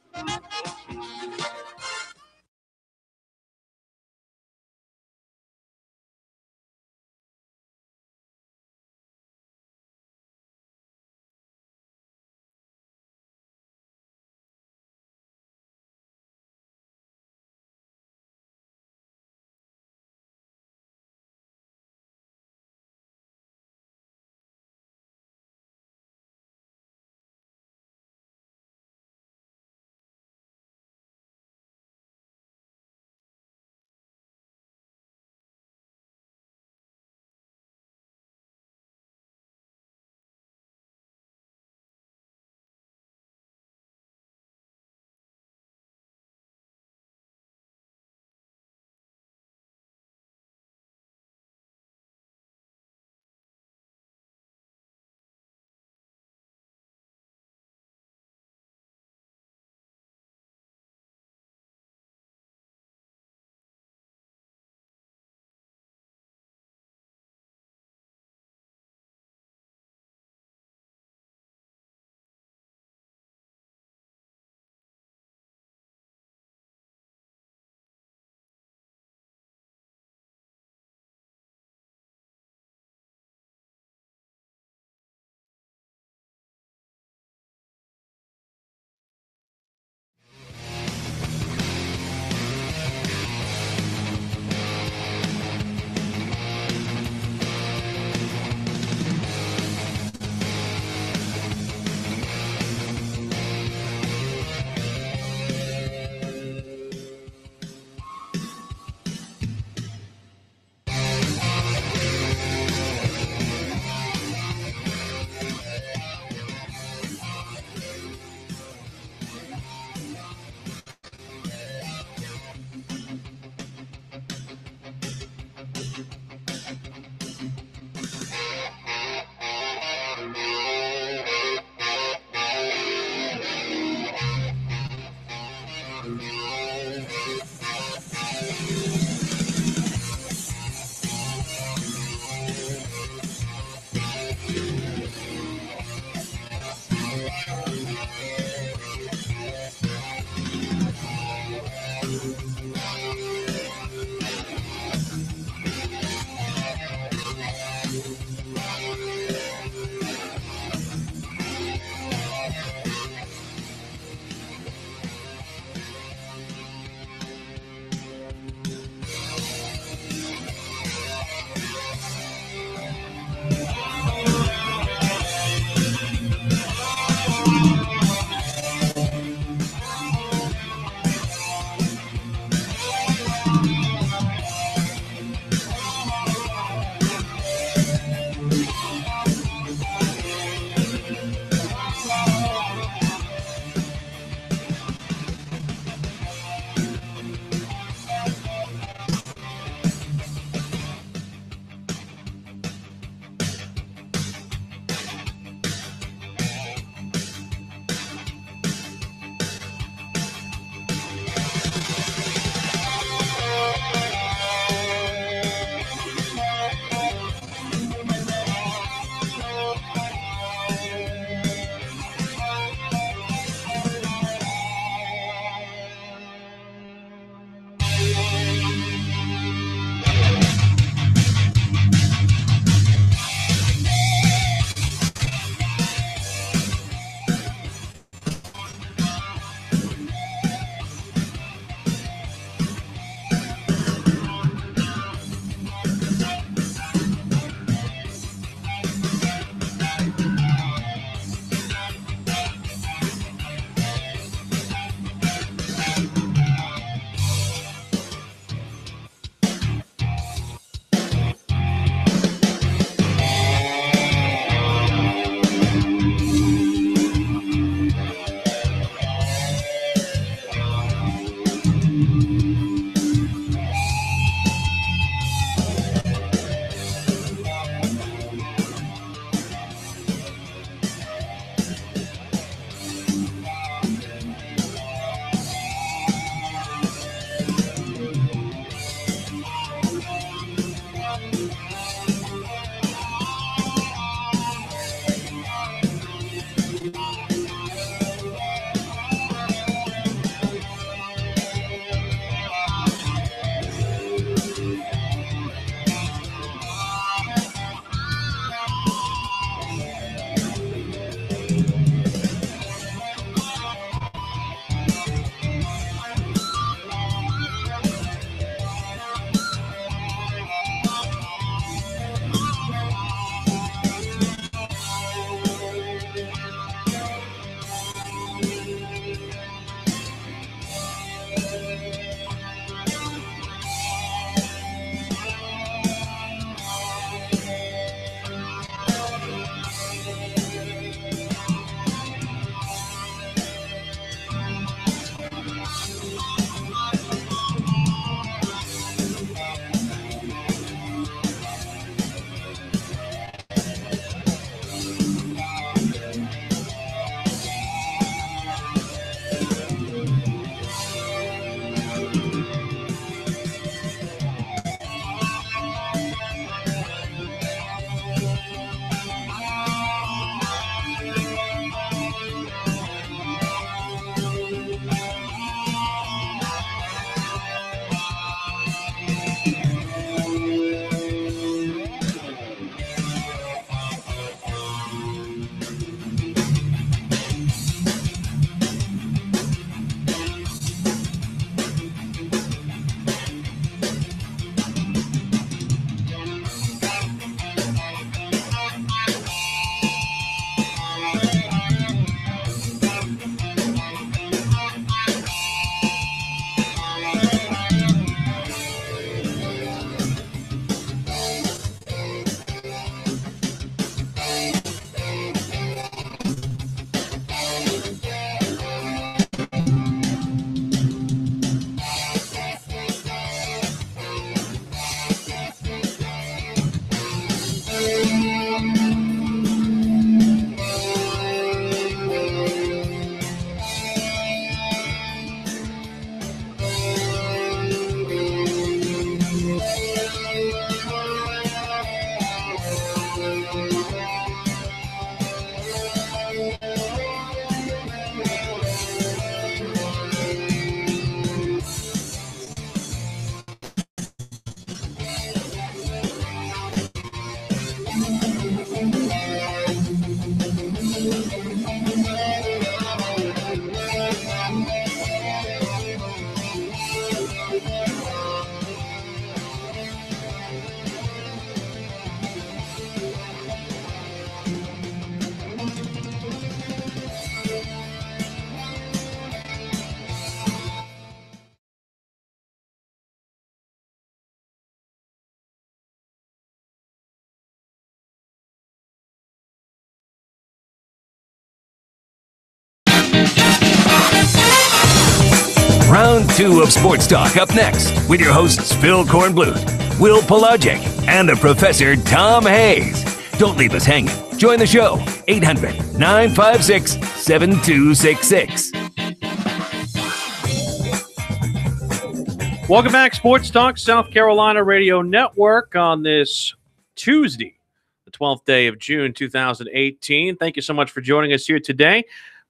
2 of Sports Talk up next with your hosts Phil Kornblut, Will Pelagic, and the Professor Tom Hayes. Don't leave us hanging. Join the show, 800-956-7266. Welcome back, Sports Talk, South Carolina Radio Network on this Tuesday, the 12th day of June, 2018. Thank you so much for joining us here today.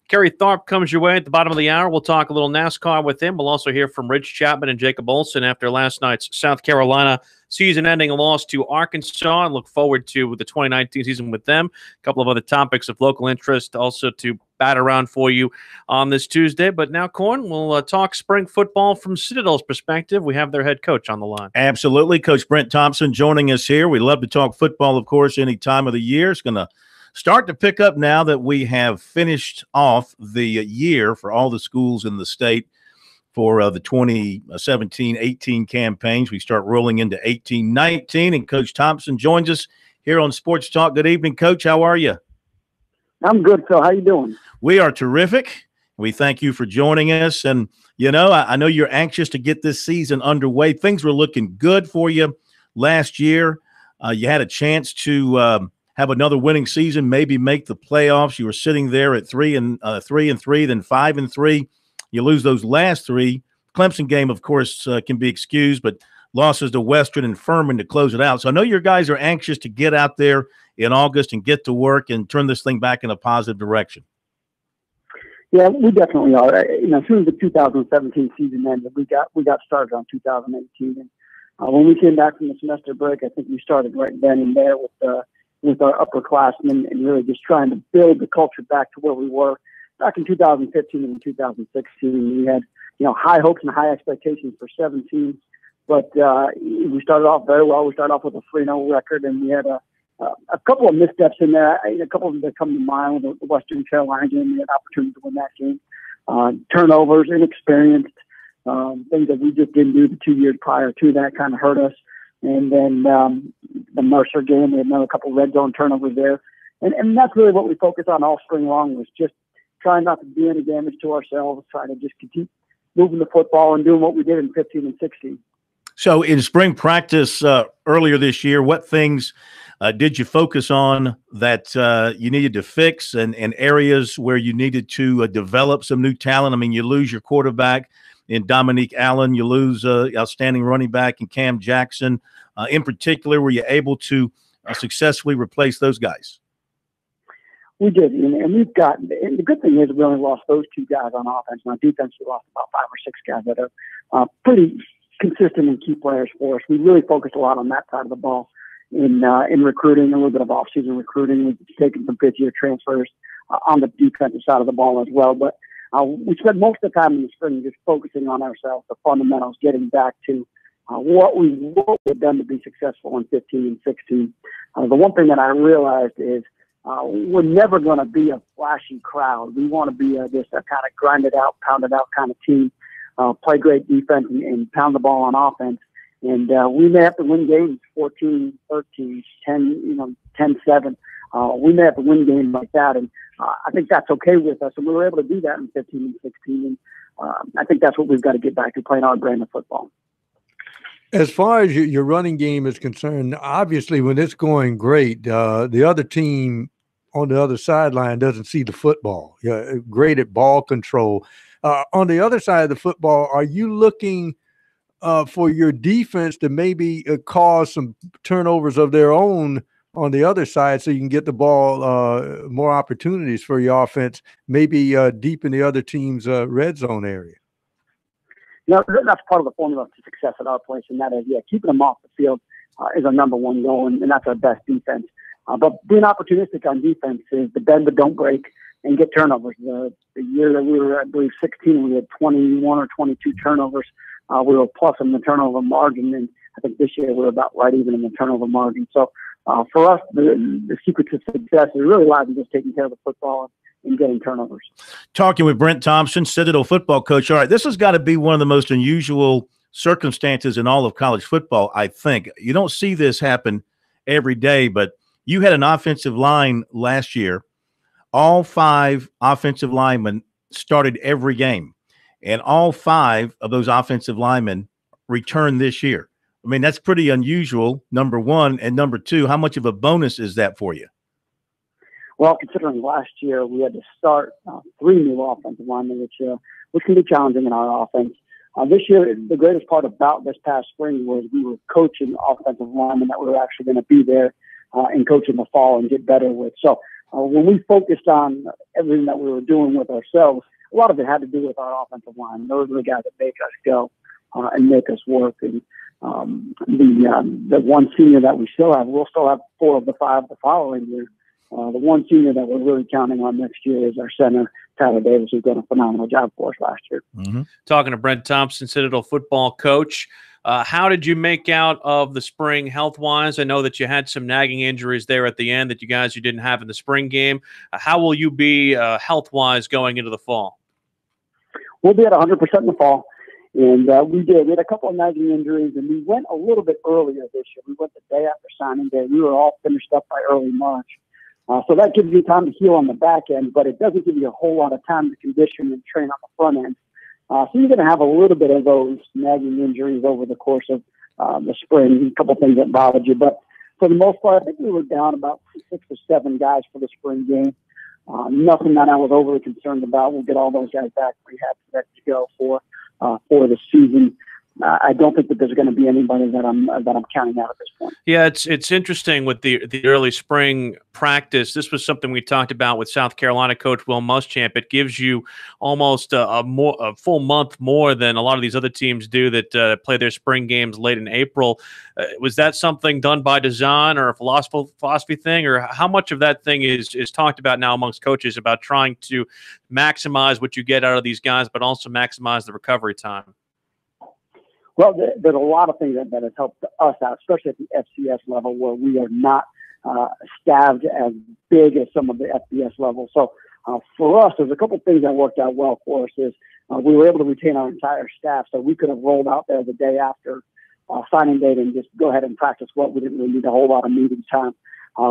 Kerry Tharp comes your way at the bottom of the hour. We'll talk a little NASCAR with him. We'll also hear from Rich Chapman and Jacob Olson after last night's South Carolina season-ending loss to Arkansas, and look forward to the 2019 season with them. A couple of other topics of local interest also to bat around for you on this Tuesday. But now, Corn, we'll talk spring football from Citadel's perspective. We have their head coach on the line. Absolutely. Coach Brent Thompson joining us here. We love to talk football, of course, any time of the year. It's going to start to pick up now that we have finished off the year for all the schools in the state for the 2017-18 campaigns. We start rolling into 18-19, and Coach Thompson joins us here on Sports Talk. Good evening, Coach. How are you? I'm good, Phil. How you doing? We are terrific. We thank you for joining us. And, you know, I know you're anxious to get this season underway. Things were looking good for you last year. You had a chance to have another winning season, maybe make the playoffs. You were sitting there at 3-3, then 5-3. You lose those last 3. Clemson game, of course, can be excused, but losses to Western and Furman to close it out. So I know your guys are anxious to get out there in August and get to work and turn this thing back in a positive direction. Yeah, we definitely are. You know, as soon as the 2017 season ended, we got started on 2018. And when we came back from the semester break, I think we started right then and there with our upperclassmen and really just trying to build the culture back to where we were back in 2015 and 2016. We had, you know, high hopes and high expectations for 17, but we started off very well. We started off with a 3-0 record, and we had a couple of missteps in there. A couple of them that come to mind with the Western Carolina game. We had opportunity to win that game. Turnovers, inexperienced, things that we just didn't do the 2 years prior to that kind of hurt us. And then the Mercer game, we had another couple of red zone turnovers there. And that's really what we focused on all spring long, was just trying not to do any damage to ourselves, trying to just keep moving the football and doing what we did in 15 and 16. So in spring practice earlier this year, what things did you focus on that you needed to fix, and areas where you needed to develop some new talent? I mean, you lose your quarterback in Dominique Allen, you lose outstanding running back in Cam Jackson. In particular, were you able to successfully replace those guys? We did, and we've got. And the good thing is we only lost those 2 guys on offense. On defense, we lost about 5 or 6 guys that are pretty consistent and key players for us. We really focused a lot on that side of the ball in recruiting, a little bit of off-season recruiting. We've taken some fifth-year transfers on the defensive side of the ball as well. But we spent most of the time in the spring just focusing on ourselves, the fundamentals, getting back to what we've done to be successful in 15 and 16. The one thing that I realized is we're never going to be a flashy crowd. We want to be just a kind of grinded out, pounded out kind of team, play great defense and pound the ball on offense. And we may have to win games 14-13, 10-7. We may have to win games like that. And I think that's okay with us. And we were able to do that in 15 and 16. And I think that's what we've got to get back to, playing our brand of football. As far as your running game is concerned, obviously when it's going great, the other team on the other sideline doesn't see the football. You're great at ball control. On the other side of the football, are you looking for your defense to maybe cause some turnovers of their own on the other side so you can get the ball more opportunities for your offense, maybe deep in the other team's red zone area? Yeah, that's part of the formula to success at our place, and that is, keeping them off the field is our number one goal, and that's our best defense. But being opportunistic on defense is the bend but don't break and get turnovers. The year that we were, I believe, 16, we had 21 or 22 turnovers. We were plus in the turnover margin, and I think this year we're about right even in the turnover margin. So for us, the secret to success is really lies in just taking care of the football and getting turnovers. Talking with Brent Thompson, Citadel football coach. All right, this has got to be one of the most unusual circumstances in all of college football, I think. You don't see this happen every day, but you had an offensive line last year. All 5 offensive linemen started every game. and all 5 of those offensive linemen return this year. I mean, that's pretty unusual, number one. And number two, how much of a bonus is that for you? Well, considering last year we had to start 3 new offensive linemen, which can be challenging in our offense. This year, the greatest part about this past spring was we were coaching offensive linemen that were actually going to be there and coach in the fall and get better with. So when we focused on everything that we were doing with ourselves, a lot of it had to do with our offensive line. Those are the guys that make us go and make us work. And the one senior that we still have, we'll still have 4 of the 5 the following year. The one senior that we're really counting on next year is our center, Tyler Davis, who's done a phenomenal job for us last year. Mm-hmm. Talking to Brent Thompson, Citadel football coach. How did you make out of the spring health-wise? I know that you had some nagging injuries there at the end that you didn't have in the spring game. How will you be health-wise going into the fall? We'll be at 100% in the fall. And we had a couple of nagging injuries, and we went a little bit earlier this year. We went the day after signing day. We were all finished up by early March. So that gives you time to heal on the back end, but it doesn't give you a whole lot of time to condition and train on the front end. So you're going to have a little bit of those nagging injuries over the course of the spring, a couple of things that bothered you. But for the most part, I think we were down about 6 or 7 guys for the spring game. Nothing that I was overly concerned about. We'll get all those guys back rehab ready to go for the season. I don't think that there's going to be anybody that I'm counting out at this point. Yeah, it's interesting with the early spring practice. This was something we talked about with South Carolina coach Will Muschamp. It gives you almost a full month more than a lot of these other teams do that play their spring games late in April. Was that something done by design or a philosophy thing, or how much of that thing is talked about now amongst coaches about trying to maximize what you get out of these guys, but also maximize the recovery time? Well, there's a lot of things that have helped us out, especially at the FCS level, where we are not staffed as big as some of the FBS levels. So for us, there's a couple of things that worked out well for us. Is we were able to retain our entire staff, so we could have rolled out there the day after signing date and just go ahead and practice what we didn't really need a whole lot of meeting time.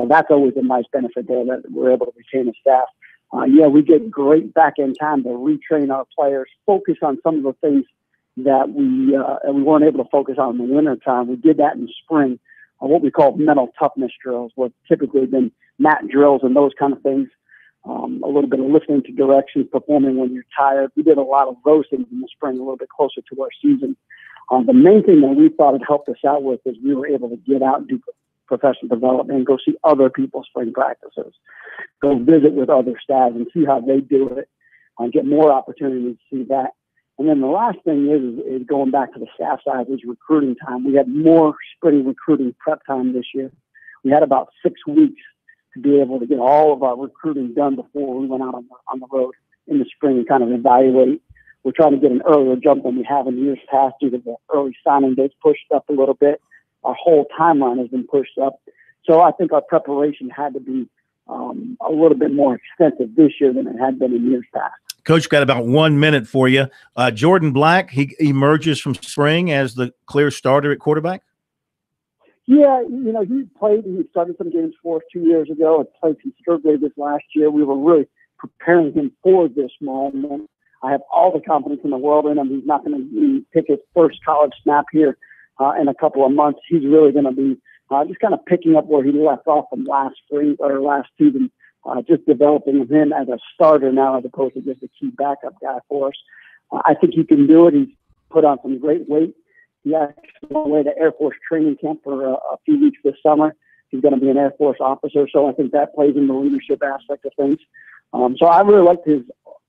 That's always a nice benefit there, that we're able to retain the staff. We get great back-end time to retrain our players, focus on some of the things that we weren't able to focus on in the winter time. We did that in the spring, what we call mental toughness drills, what typically been mat drills and those kind of things. A little bit of listening to directions, performing when you're tired. We did a lot of those things in the spring, a little bit closer to our season. The main thing that we thought it helped us out with is we were able to get out and do professional development and go see other people's spring practices, go visit with other staff and see how they do it, and get more opportunity to see that. And then the last thing is going back to the staff side, is recruiting time. We had more spring recruiting prep time this year. We had about 6 weeks to be able to get all of our recruiting done before we went out on the road in the spring and kind of evaluate. We're trying to get an earlier jump than we have in years past due to the early signing dates pushed up a little bit. Our whole timeline has been pushed up. So I think our preparation had to be a little bit more extensive this year than it had been in years past. Coach, got about 1 minute for you. Jordan Black, he emerges from spring as the clear starter at quarterback? Yeah, he started some games for us 2 years ago and played considerably this last year. We were really preparing him for this moment. I have all the confidence in the world in him. He's not going to pick his first college snap here in a couple of months. He's really going to be just kind of picking up where he left off from last spring or last season. Just developing him as a starter now as opposed to just a key backup guy for us. I think he can do it. He's put on some great weight. He actually went away to Air Force training camp for a few weeks this summer. He's going to be an Air Force officer, so I think that plays in the leadership aspect of things. So I really liked his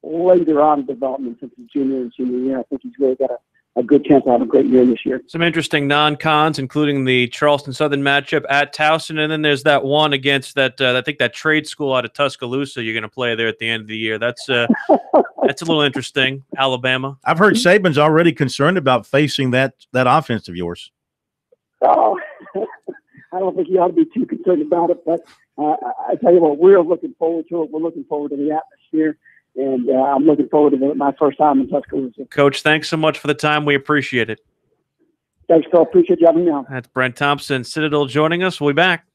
later on development since his junior and senior year. I think he's really got a good chance to have a great year this year. Some interesting non-cons, including the Charleston Southern matchup at Towson, and then there's that one against that I think that trade school out of Tuscaloosa you're going to play there at the end of the year. That's a little interesting. Alabama. I've heard Saban's already concerned about facing that offense of yours. Oh, I don't think you ought to be too concerned about it, but I tell you what, we're looking forward to it. We're looking forward to the atmosphere. And I'm looking forward to my first time in Tuscaloosa. Coach, thanks so much for the time. We appreciate it. Thanks, Phil. Appreciate you having me on. That's Brent Thompson, Citadel, joining us. We'll be back.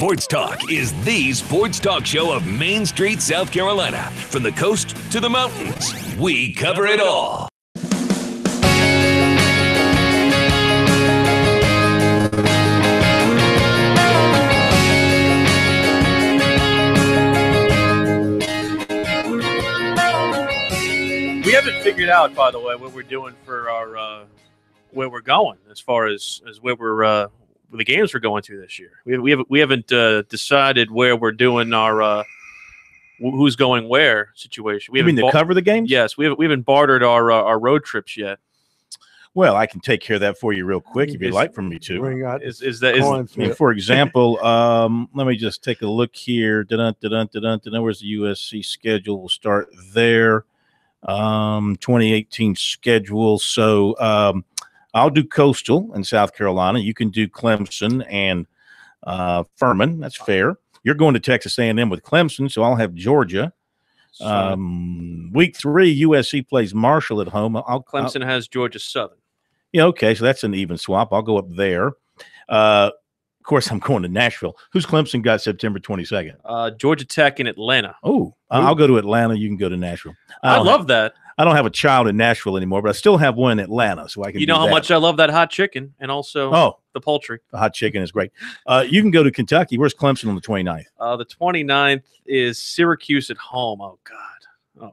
Sports Talk is the sports talk show of Main Street, South Carolina. From the coast to the mountains, we cover it all. We haven't figured out, by the way, what we're doing for our where we're going as far as where we're the games we're going to this year. We haven't decided where we're doing our who's going where situation. You mean to cover the games? Yes, we haven't bartered our road trips yet. Well, I can take care of that for you real quick if you'd like for me to. Bring out For example, let me just take a look here. Where's the USC schedule? We'll start there. 2018 schedule. So I'll do Coastal in South Carolina. You can do Clemson and Furman. That's fair. You're going to Texas A&M with Clemson, so I'll have Georgia. Week 3, USC plays Marshall at home. Clemson has Georgia Southern. Yeah, okay, so that's an even swap. I'll go up there. Of course, I'm going to Nashville. Who's Clemson got September 22nd? Georgia Tech in Atlanta. Oh, I'll go to Atlanta. You can go to Nashville. I love that. I don't have a child in Nashville anymore, but I still have one in Atlanta, so I can. You know how much I love that hot chicken and also the poultry. The hot chicken is great. You can go to Kentucky. Where's Clemson on the 29th? The 29th is Syracuse at home. Oh God.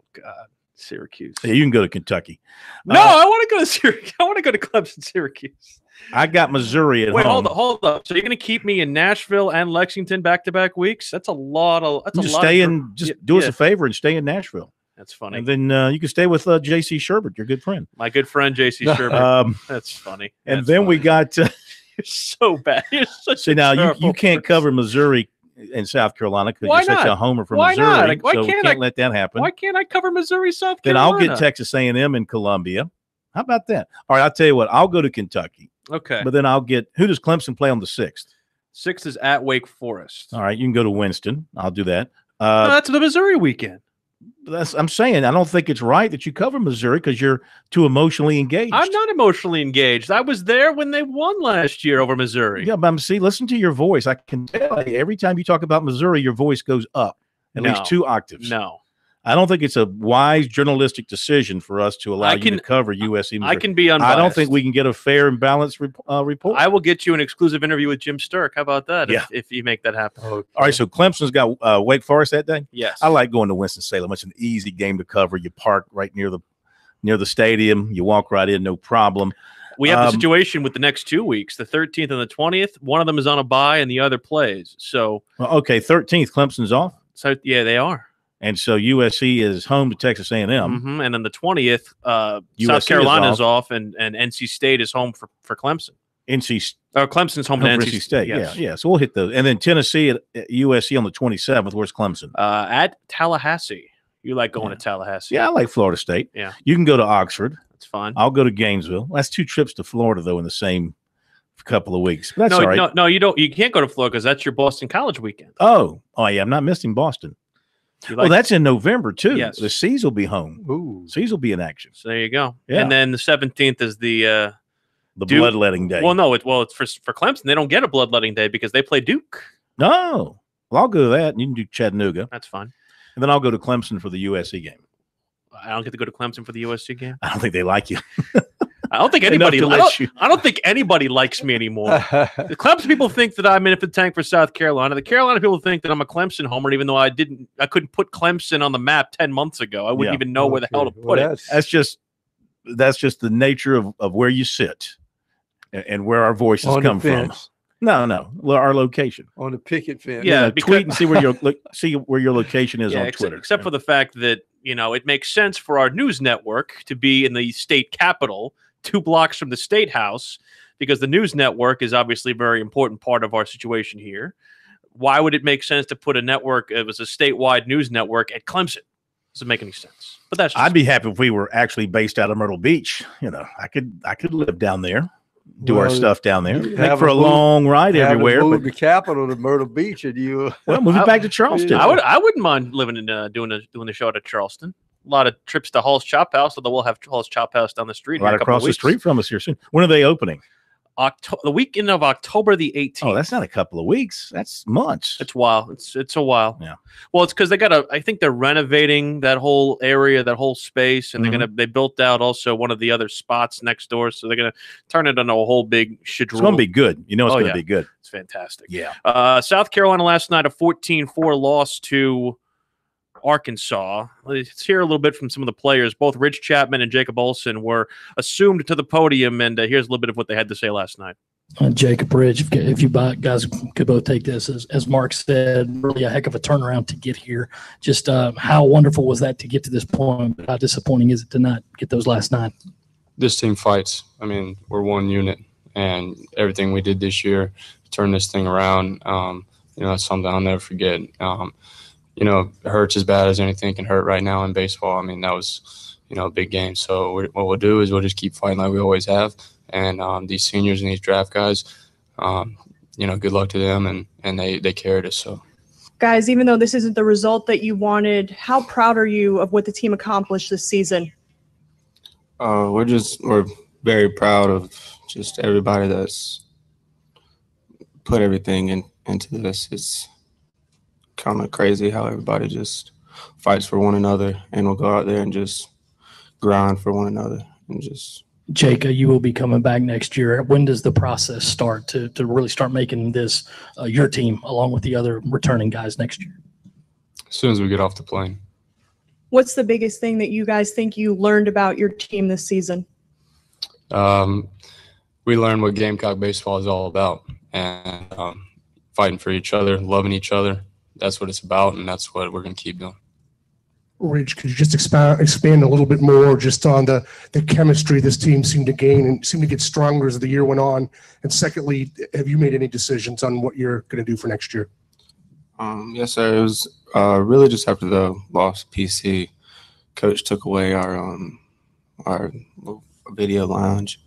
Syracuse. Yeah, you can go to Kentucky. No, I want to go to Syracuse. I want to go to Clemson, Syracuse. I got Missouri at home. Wait, hold up. So you're going to keep me in Nashville and Lexington back-to-back weeks? That's a lot of. Do us a favor and stay in Nashville. That's funny. And then you can stay with J.C. Sherbert, your good friend. My good friend J.C. Sherbert. That's funny. And then we got. You're so bad. You're such See, now you can't cover Missouri in South Carolina because you're such a homer from Missouri. Not? Why so can't we can't let that happen. Why can't I cover Missouri, South Then Carolina? I'll get Texas A&M in Columbia. How about that? All right, I'll tell you what. I'll go to Kentucky. Okay. But then I'll get – who does Clemson play on the 6th? 6th is at Wake Forest. All right, you can go to Winston. I'll do that. No, that's the Missouri weekend. I'm saying I don't think it's right that you cover Missouri because you're too emotionally engaged. I'm not emotionally engaged. I was there when they won last year over Missouri. Yeah, but see, listen to your voice. I can tell every time you talk about Missouri, your voice goes up at least 2 octaves. No. I don't think it's a wise journalistic decision for us to allow you to cover USC Missouri. I can be unbiased. I don't think we can get a fair and balanced report. I will get you an exclusive interview with Jim Sturck. How about that? Yeah. If you make that happen. Okay. All right, so Clemson's got Wake Forest that day? Yes. I like going to Winston-Salem. It's an easy game to cover. You park right near the stadium. You walk right in, no problem. We have the situation with the next 2 weeks, the 13th and the 20th. One of them is on a bye and the other plays. So, okay, 13th, Clemson's off? So, yeah, they are. And so USC is home to Texas A&M. Mm-hmm. And then the 20th, South Carolina is off and NC State is home for Clemson. Clemson's home to NC State. Yes. Yeah. So we'll hit those. And then Tennessee at USC on the 27th. Where's Clemson? At Tallahassee. You like going to Tallahassee? Yeah, I like Florida State. Yeah. You can go to Oxford. That's fine. I'll go to Gainesville. That's 2 trips to Florida, though, in the same couple of weeks. But that's all right. No, you don't. You can't go to Florida because that's your Boston College weekend. Oh, yeah. I'm not missing Boston. That's in November, too. Yes. The C's will be home. Ooh. C's will be in action. So there you go. Yeah. And then the 17th is the bloodletting day. Well, no, it's for Clemson. They don't get a bloodletting day because they play Duke. No. Well, I'll go to that. You can do Chattanooga. That's fine. And then I'll go to Clemson for the USC game. I don't get to go to Clemson for the USC game. I don't think they like you. I don't think anybody. I don't think anybody likes me anymore. The Clemson people think that I'm in it for the tank for South Carolina. The Carolina people think that I'm a Clemson homer, even though I couldn't put Clemson on the map 10 months ago. I wouldn't even know where the hell to put it. That's just the nature of where you sit and where our voices come from. No, our location on the picket fence. Yeah, tweet and see where your location is on Twitter. Except for the fact that it makes sense for our news network to be in the state capitol, 2 blocks from the State House, because the news network is obviously a very important part of our situation here. Why would it make sense to put a network? It was a statewide news network at Clemson. Doesn't make any sense. But that's. I'd be happy if we were actually based out of Myrtle Beach. I could live down there. Do our stuff down there. Make for a long ride everywhere. Move the capital to Myrtle Beach, and you move it back to Charleston. I wouldn't mind living in doing the show at Charleston. A lot of trips to Hall's Chop House, although we'll have Hall's Chop House down the street. Right across the street from us here soon. When are they opening? the weekend of October the 18th. Oh, that's not a couple of weeks. That's months. It's a while. It's a while. Yeah. Well, it's because I think they're renovating that whole area, that whole space, and they built out also one of the other spots next door, so they're gonna turn it into a whole big shadrool. It's gonna be good. You know, it's gonna be good. It's fantastic. Yeah. South Carolina last night, a 14-4 loss to Arkansas. Let's hear a little bit from some of the players. Both Rich Chapman and Jacob Olsen were assumed to the podium, and here's a little bit of what they had to say last night. Jacob, Rich, if you guys could both take this, as Mark said, really a heck of a turnaround to get here. Just how wonderful was that to get to this point? How disappointing is it to not get those last 9? This team fights. I mean, we're one unit, and everything we did this year to turn this thing around, it's something I'll never forget. It hurts as bad as anything can hurt right now in baseball. I mean, that was, a big game. So what we'll do is we'll just keep fighting like we always have. And these seniors and these draft guys, good luck to them, and they carried us. So, guys, even though this isn't the result that you wanted, how proud are you of what the team accomplished this season? We're very proud of just everybody that's put everything into this. It's kind of crazy how everybody just fights for one another and will go out there and just grind for one another and just. Jacob, you will be coming back next year. When does the process start to really start making this your team along with the other returning guys next year? As soon as we get off the plane. What's the biggest thing that you guys think you learned about your team this season? We learned what Gamecock baseball is all about, and fighting for each other, loving each other. That's what it's about, and that's what we're going to keep doing. Rich, could you just expand a little bit more just on the chemistry this team seemed to gain and seemed to get stronger as the year went on? And secondly, have you made any decisions on what you're going to do for next year? Yes, sir. It was really just after the loss of PC. Coach took away our video lounge,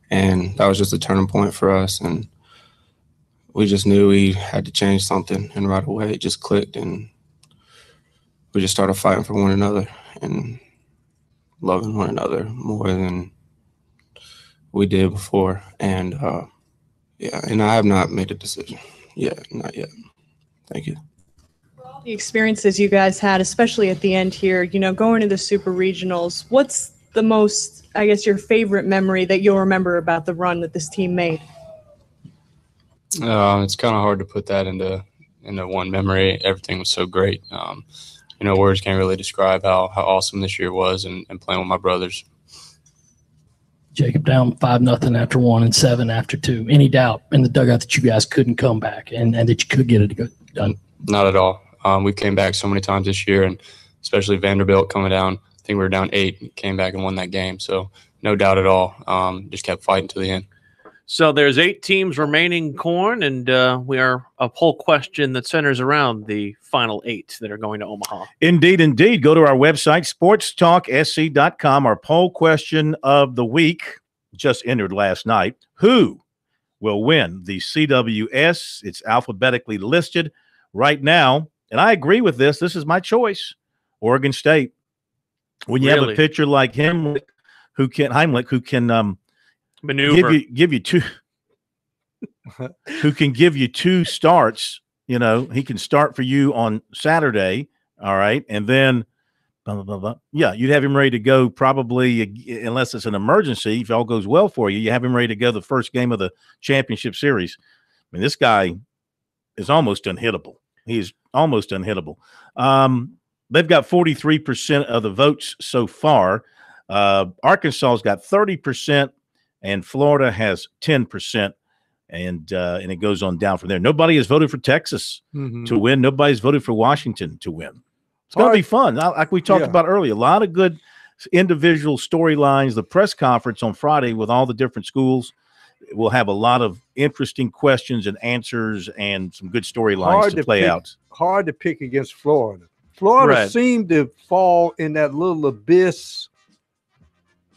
and that was just a turning point for us. And we just knew we had to change something, and right away it just clicked, and we just started fighting for one another and loving one another more than we did before. And and I have not made a decision yet, not yet. Thank you. The experiences you guys had, especially at the end here, going to the Super Regionals, what's the most, I guess, your favorite memory that you'll remember about the run that this team made? It's kind of hard to put that into one memory. Everything was so great. Words can't really describe how awesome this year was and playing with my brothers. Jacob, down 5-0 after 1 and 7 after 2. Any doubt in the dugout that you guys couldn't come back and that you could get it done? Not at all. We came back so many times this year, and especially Vanderbilt coming down. I think we were down 8, came back and won that game. So no doubt at all. Just kept fighting to the end. So there's 8 teams remaining, Corn, and we are a poll question that centers around the final 8 that are going to Omaha. Indeed. Go to our website, SportsTalkSC.com. Our poll question of the week just entered last night. Who will win the CWS? It's alphabetically listed right now, and I agree with this. This is my choice, Oregon State. When you have a pitcher like Heimlich who can maneuver, give you two, who can give you 2 starts. He can start for you on Saturday, all right, and then blah, blah, blah, blah. Yeah, you'd have him ready to go probably, unless it's an emergency. If all goes well for you, you have him ready to go the first game of the championship series. I mean, this guy is almost unhittable. He's almost unhittable. They've got 43% of the votes so far. Arkansas's got 30%. And Florida has 10%, and it goes on down from there. Nobody has voted for Texas to win. Nobody's voted for Washington to win. It's going to be fun. Like we talked about earlier, a lot of good individual storylines. The press conference on Friday with all the different schools will have a lot of interesting questions and answers and some good storylines to play out. Hard to pick against Florida. Florida seemed to fall in that little abyss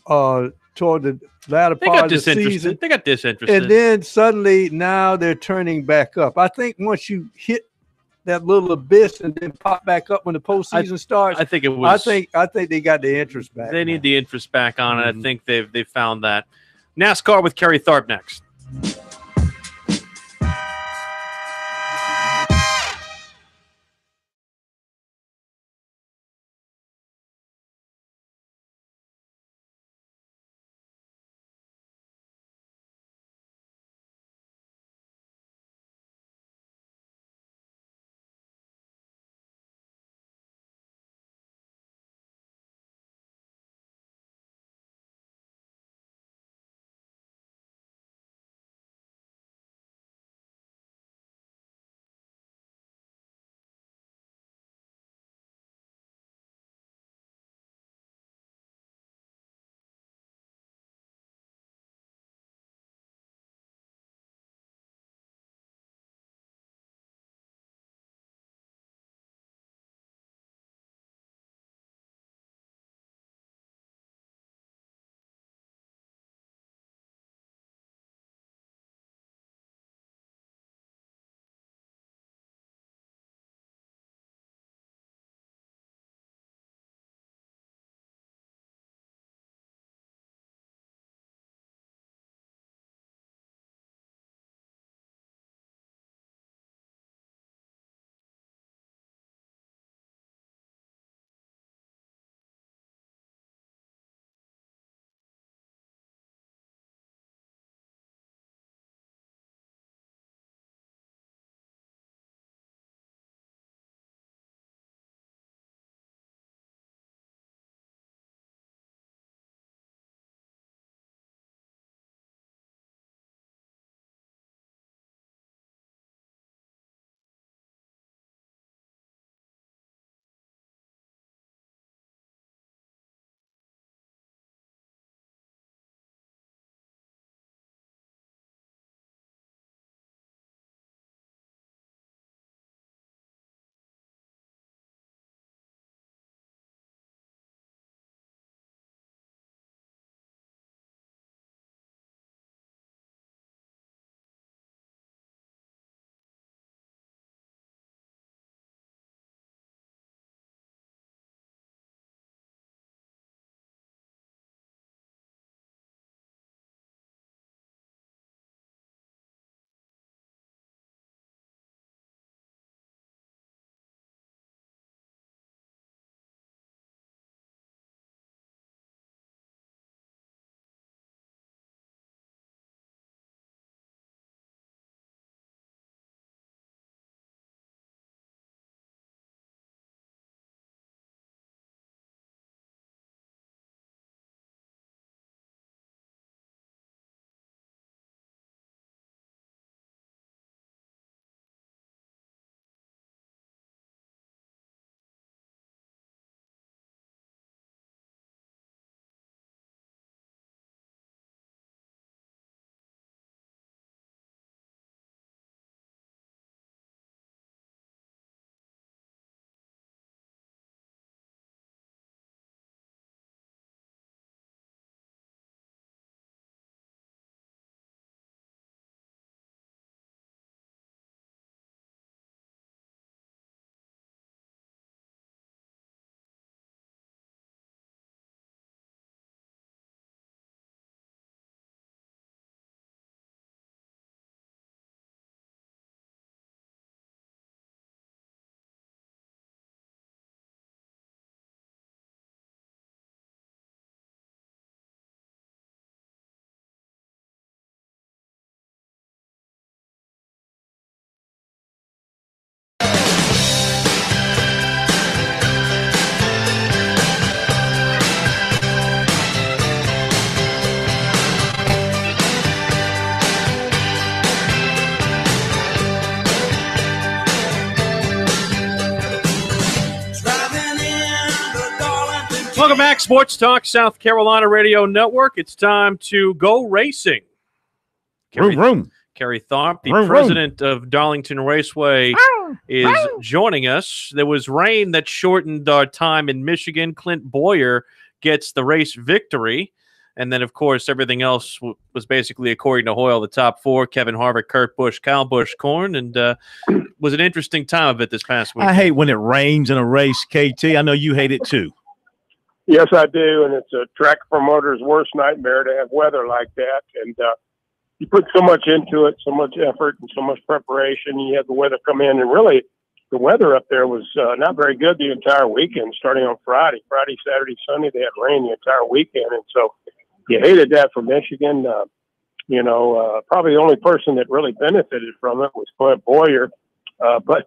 toward the latter part of the season. They got disinterested. And then suddenly now they're turning back up. I think once you hit that little abyss and then pop back up when the postseason starts, I think it was. I think they got the interest back. They need the interest back on it. I think they've found that. NASCAR with Kerry Tharp next. Welcome back, Sports Talk South Carolina Radio Network. It's time to go racing. Kerry Tharp, the president of Darlington Raceway, is joining us. There was rain that shortened our time in Michigan. Clint Boyer gets the race victory. And then, of course, everything else was basically according to Hoyle, the top four: Kevin Harvick, Kurt Busch, Kyle Busch, Corn. And was an interesting time of it this past week. I hate when it rains in a race, KT. I know you hate it too. Yes, I do, and it's a track promoter's worst nightmare to have weather like that. And you put so much into it, so much effort, and so much preparation. You had the weather come in, and really, the weather up there was not very good the entire weekend, starting on Friday, Saturday, Sunday. They had rain the entire weekend, and so you hated that for Michigan. Probably the only person that really benefited from it was Clint Boyer, but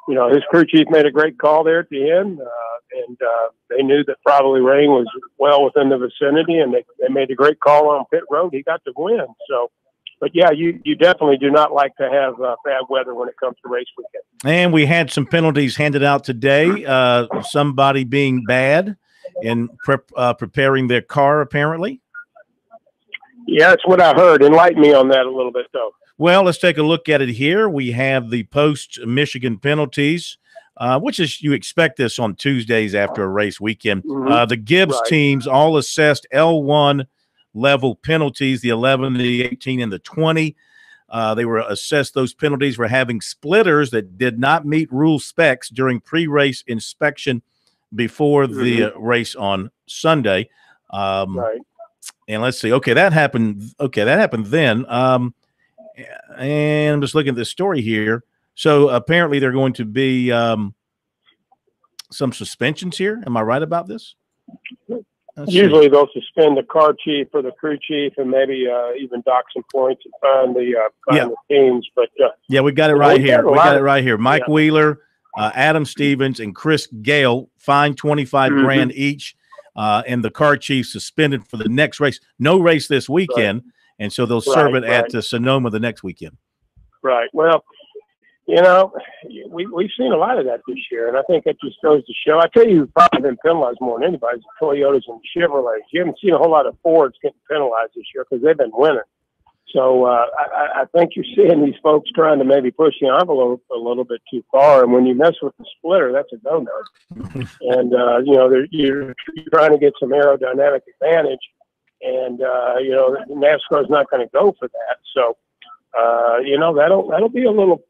his crew chief made a great call there at the end. And they knew that probably rain was well within the vicinity, and they made a great call on pit road. He got the win. So, but yeah, you definitely do not like to have bad weather when it comes to race weekend. And we had some penalties handed out today. Somebody being bad and preparing their car, apparently. Yeah, that's what I heard. Enlighten me on that a little bit, though. Well, let's take a look at it here. We have the post-Michigan penalties. Which is, you expect this on Tuesdays after a race weekend. The Gibbs teams all assessed L1 level penalties, the 11, the 18, and the 20. They were assessed those penalties for having splitters that did not meet rule specs during pre-race inspection before the race on Sunday. And let's see. Okay, that happened. Okay, that happened then. And I'm just looking at this story here. So apparently there are going to be some suspensions here. Am I right about this? Usually they'll suspend the car chief or the crew chief and maybe even dock some points and find the teams. But yeah, we got it right here. We got it right here. Mike Wheeler, Adam Stevens, and Chris Gale fined 25 grand each, and the car chief suspended for the next race. No race this weekend, and so they'll serve it at Sonoma the next weekend. Right. Well, we've seen a lot of that this year, and I think that just goes to show. I tell you, who's probably been penalized more than anybody is the Toyotas and Chevrolets. You haven't seen a whole lot of Fords getting penalized this year because they've been winning. So I think you're seeing these folks trying to maybe push the envelope a little bit too far, and when you mess with the splitter, that's a no-no. And you're trying to get some aerodynamic advantage, and NASCAR's not going to go for that. So that'll be a little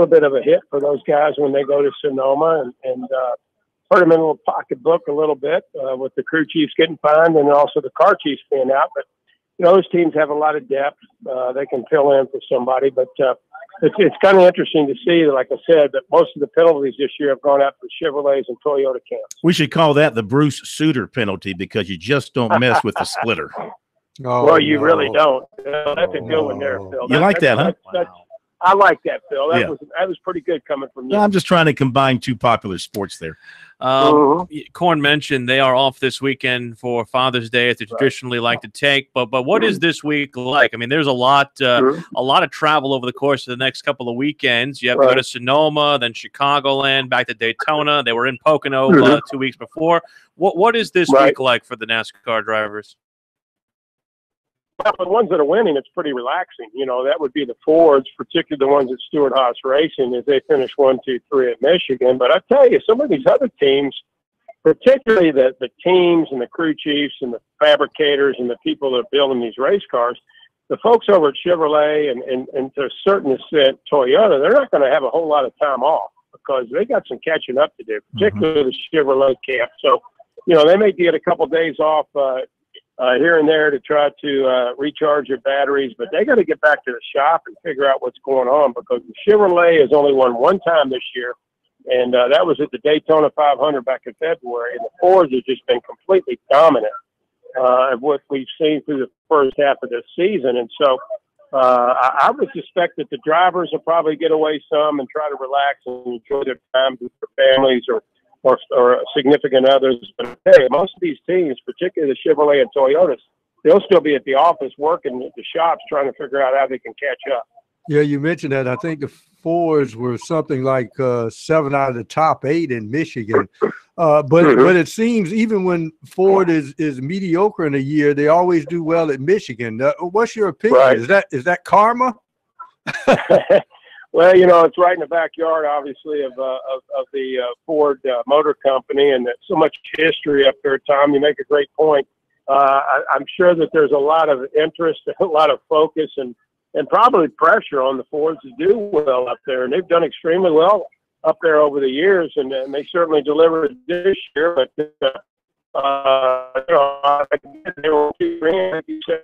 bit of a hit for those guys when they go to Sonoma, and hurt them in a little pocketbook a little bit with the crew chiefs getting fined and also the car chiefs being out. But those teams have a lot of depth; they can fill in for somebody. But it's kind of interesting to see, like I said, that most of the penalties this year have gone out for Chevrolets and Toyota camps. We should call that the Bruce Sutter penalty because you just don't mess with the splitter. Well, you really don't. That's a good one there, Phil. You like that, huh? I like that, Phil. That was pretty good coming from you. I'm just trying to combine two popular sports there. Corn mentioned they are off this weekend for Father's Day, as they traditionally like to take. But what is this week like? I mean, there's a lot of travel over the course of the next couple of weekends. You have to go to Sonoma, then Chicagoland, back to Daytona. They were in Pocono 2 weeks before. What is this week like for the NASCAR drivers? Well, the ones that are winning, it's pretty relaxing. That would be the Fords, particularly the ones at Stewart-Haas Racing, as they finish 1, 2, 3 at Michigan. But I tell you, some of these other teams, particularly the teams and the crew chiefs and the fabricators and the people that are building these race cars, the folks over at Chevrolet and to a certain extent Toyota, they're not going to have a whole lot of time off because they got some catching up to do, particularly the Chevrolet camp. So, they may get a couple of days off here and there to try to recharge their batteries, but they got to get back to the shop and figure out what's going on because the Chevrolet has only won one time this year, and that was at the Daytona 500 back in February, and the Fords have just been completely dominant of what we've seen through the first half of this season. And so I would suspect that the drivers will probably get away some and try to relax and enjoy their time with their families or significant others. But hey, most of these teams, particularly the Chevrolet and Toyotas, they'll still be at the office working at the shops trying to figure out how they can catch up. Yeah, you mentioned that. I think the Fords were something like 7 out of the top 8 in Michigan. But it seems even when Ford is mediocre in a year, they always do well at Michigan. What's your opinion? Right. Is that karma? Well, it's right in the backyard, obviously, of the Ford Motor Company, and so much history up there. Tom, you make a great point. I'm sure that there's a lot of interest, a lot of focus, and probably pressure on the Fords to do well up there, and they've done extremely well up there over the years, and they certainly delivered this year. But they were like you said,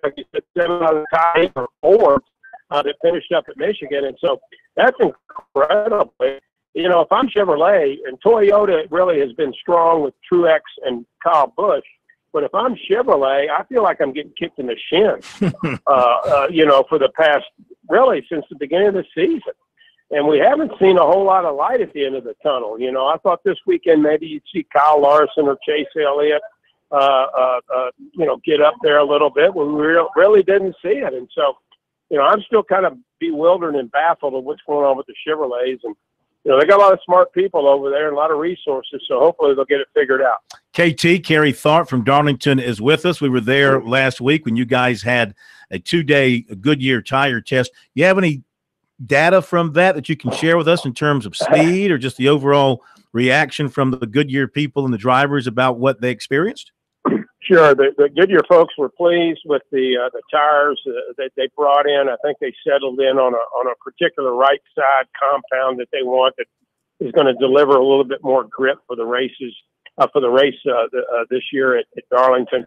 7 out of the top 8 for Fords that finished up at Michigan, and so that's incredible. If I'm Chevrolet, and Toyota really has been strong with Truex and Kyle Busch, but if I'm Chevrolet, I feel like I'm getting kicked in the shin, for the past, really, since the beginning of the season. And we haven't seen a whole lot of light at the end of the tunnel. I thought this weekend maybe you'd see Kyle Larson or Chase Elliott, get up there a little bit. We really didn't see it. And so, I'm still kind of bewildered and baffled of what's going on with the Chevrolets. And, they got a lot of smart people over there and a lot of resources, so hopefully they'll get it figured out. KT, Kerry Tharp from Darlington is with us. We were there last week when you guys had a 2-day Goodyear tire test. You have any data from that you can share with us in terms of speed or just the overall reaction from the Goodyear people and the drivers about what they experienced? Sure. The Goodyear folks were pleased with the tires that they brought in. I think they settled in on a particular right side compound that they want that is going to deliver a little bit more grip for the races this year at Darlington.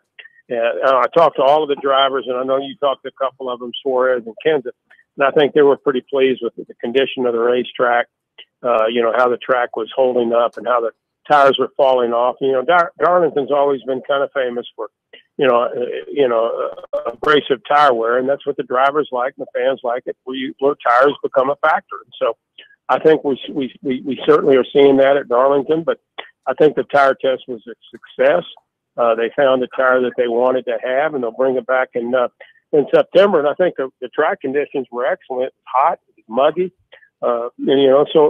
I talked to all of the drivers, and I know you talked to a couple of them, Suarez and Kenseth, and I think they were pretty pleased with the condition of the racetrack. How the track was holding up and how the tires were falling off. Darlington's always been kind of famous for, abrasive tire wear, and that's what the drivers like and the fans like it, where tires become a factor. And so I think we certainly are seeing that at Darlington, but I think the tire test was a success. They found the tire that they wanted to have, and they'll bring it back in September. And I think the track conditions were excellent. It's hot, it's muggy. So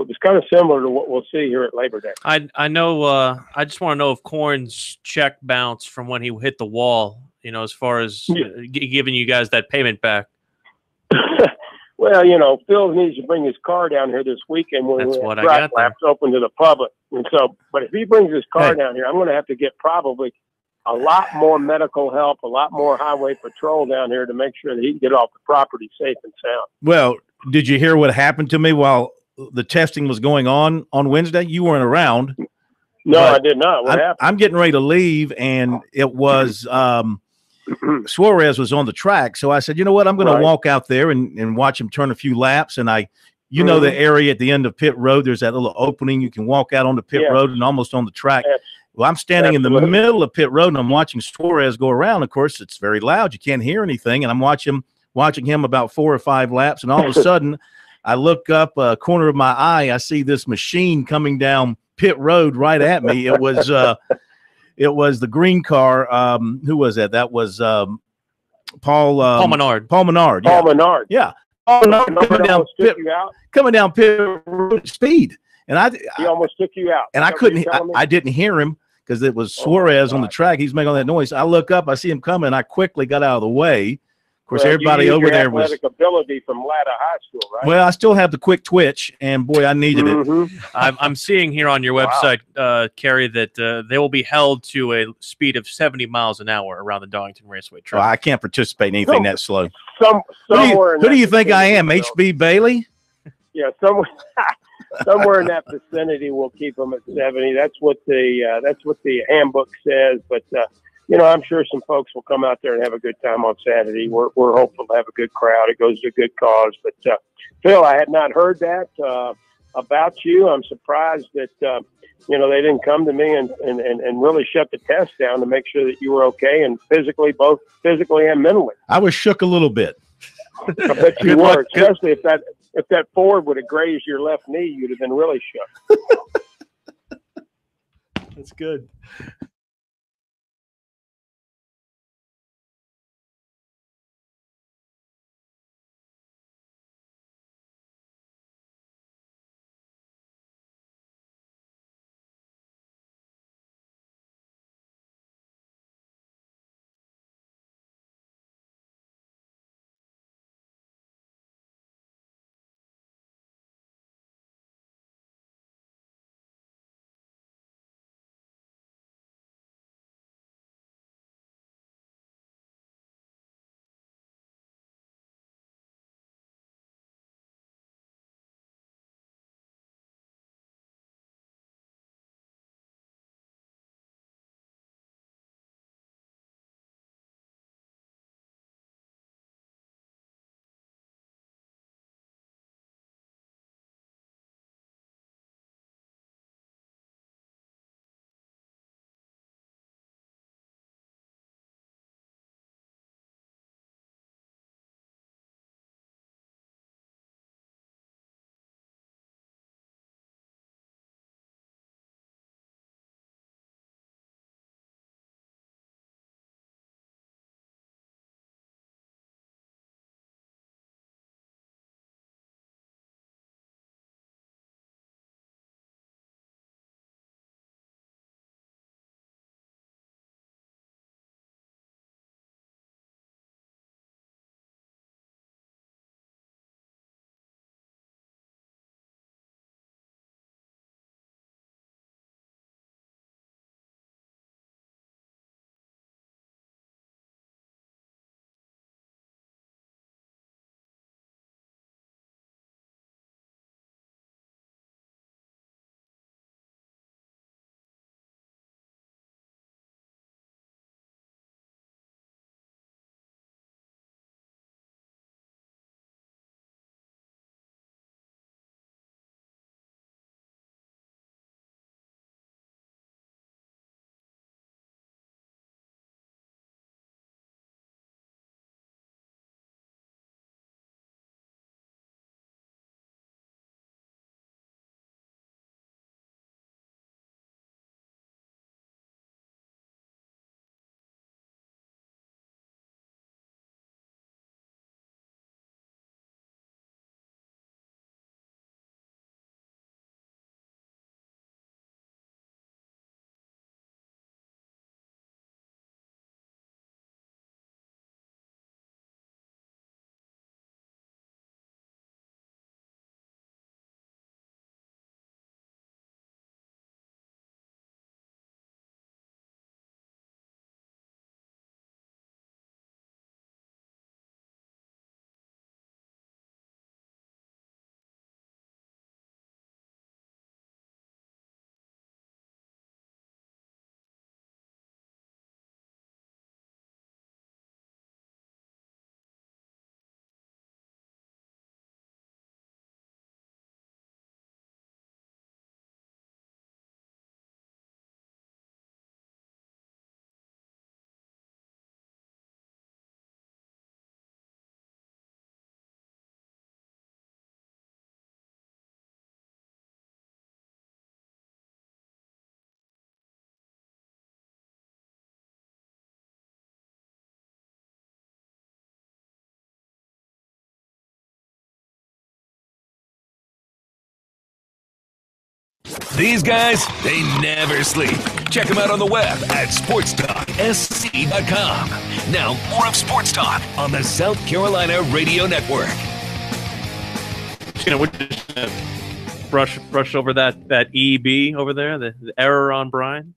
it was kind of similar to what we'll see here at Labor Day. I know. I just want to know if Corn's check bounced from when he hit the wall. As far as giving you guys that payment back. Well, Phil needs to bring his car down here this weekend when track laps open to the public. And so, but if he brings his car down here, I'm going to have to get probably a lot more medical help, a lot more highway patrol down here to make sure that he can get off the property safe and sound. Well, did you hear what happened to me while the testing was going on Wednesday? You weren't around. No, I did not. What happened? I'm getting ready to leave, and it was Suarez was on the track. So I said, you know what? I'm going to walk out there and watch him turn a few laps. And know the area at the end of pit road, there's that little opening. You can walk out on the pit road and almost on the track. Well, I'm standing in the middle of pit road, and I'm watching Suarez go around. Of course, it's very loud. You can't hear anything. And I'm watching him about 4 or 5 laps. And all of a sudden, I look up a corner of my eye. I see this machine coming down pit road right at me. It was the green car. Who was that? That was Paul Menard. Paul Menard. Paul Menard. Yeah. Paul Menard coming down pit road speed. And he almost took you out. And I didn't hear him because it was Suarez on the track. He's making all that noise. I look up, I see him coming. I quickly got out of the way. Of course, everybody over there was athletic ability from Latta High School, right? Well, I still have the quick twitch, and boy, I needed it. I'm seeing here on your website, Kerry, that they will be held to a speed of 70 miles an hour around the Darlington Raceway track. Well, I can't participate in anything that slow. Somewhere who do you think I am, HB Bailey? Yeah, somewhere in that vicinity, we'll keep them at 70. That's what the handbook says. But I'm sure some folks will come out there and have a good time on Saturday. We're hopeful to have a good crowd. It goes to a good cause. But Phil, I had not heard that about you. I'm surprised that they didn't come to me and really shut the test down to make sure that you were okay and both physically and mentally. I was shook a little bit. I bet you were, especially if that Ford would have grazed your left knee, you'd have been really shook. That's good. These guys, they never sleep. Check them out on the web at SportsTalkSC.com. Now, more of Sports Talk on the South Carolina Radio Network. We're just gonna brush over that EB over there, the error on Brian.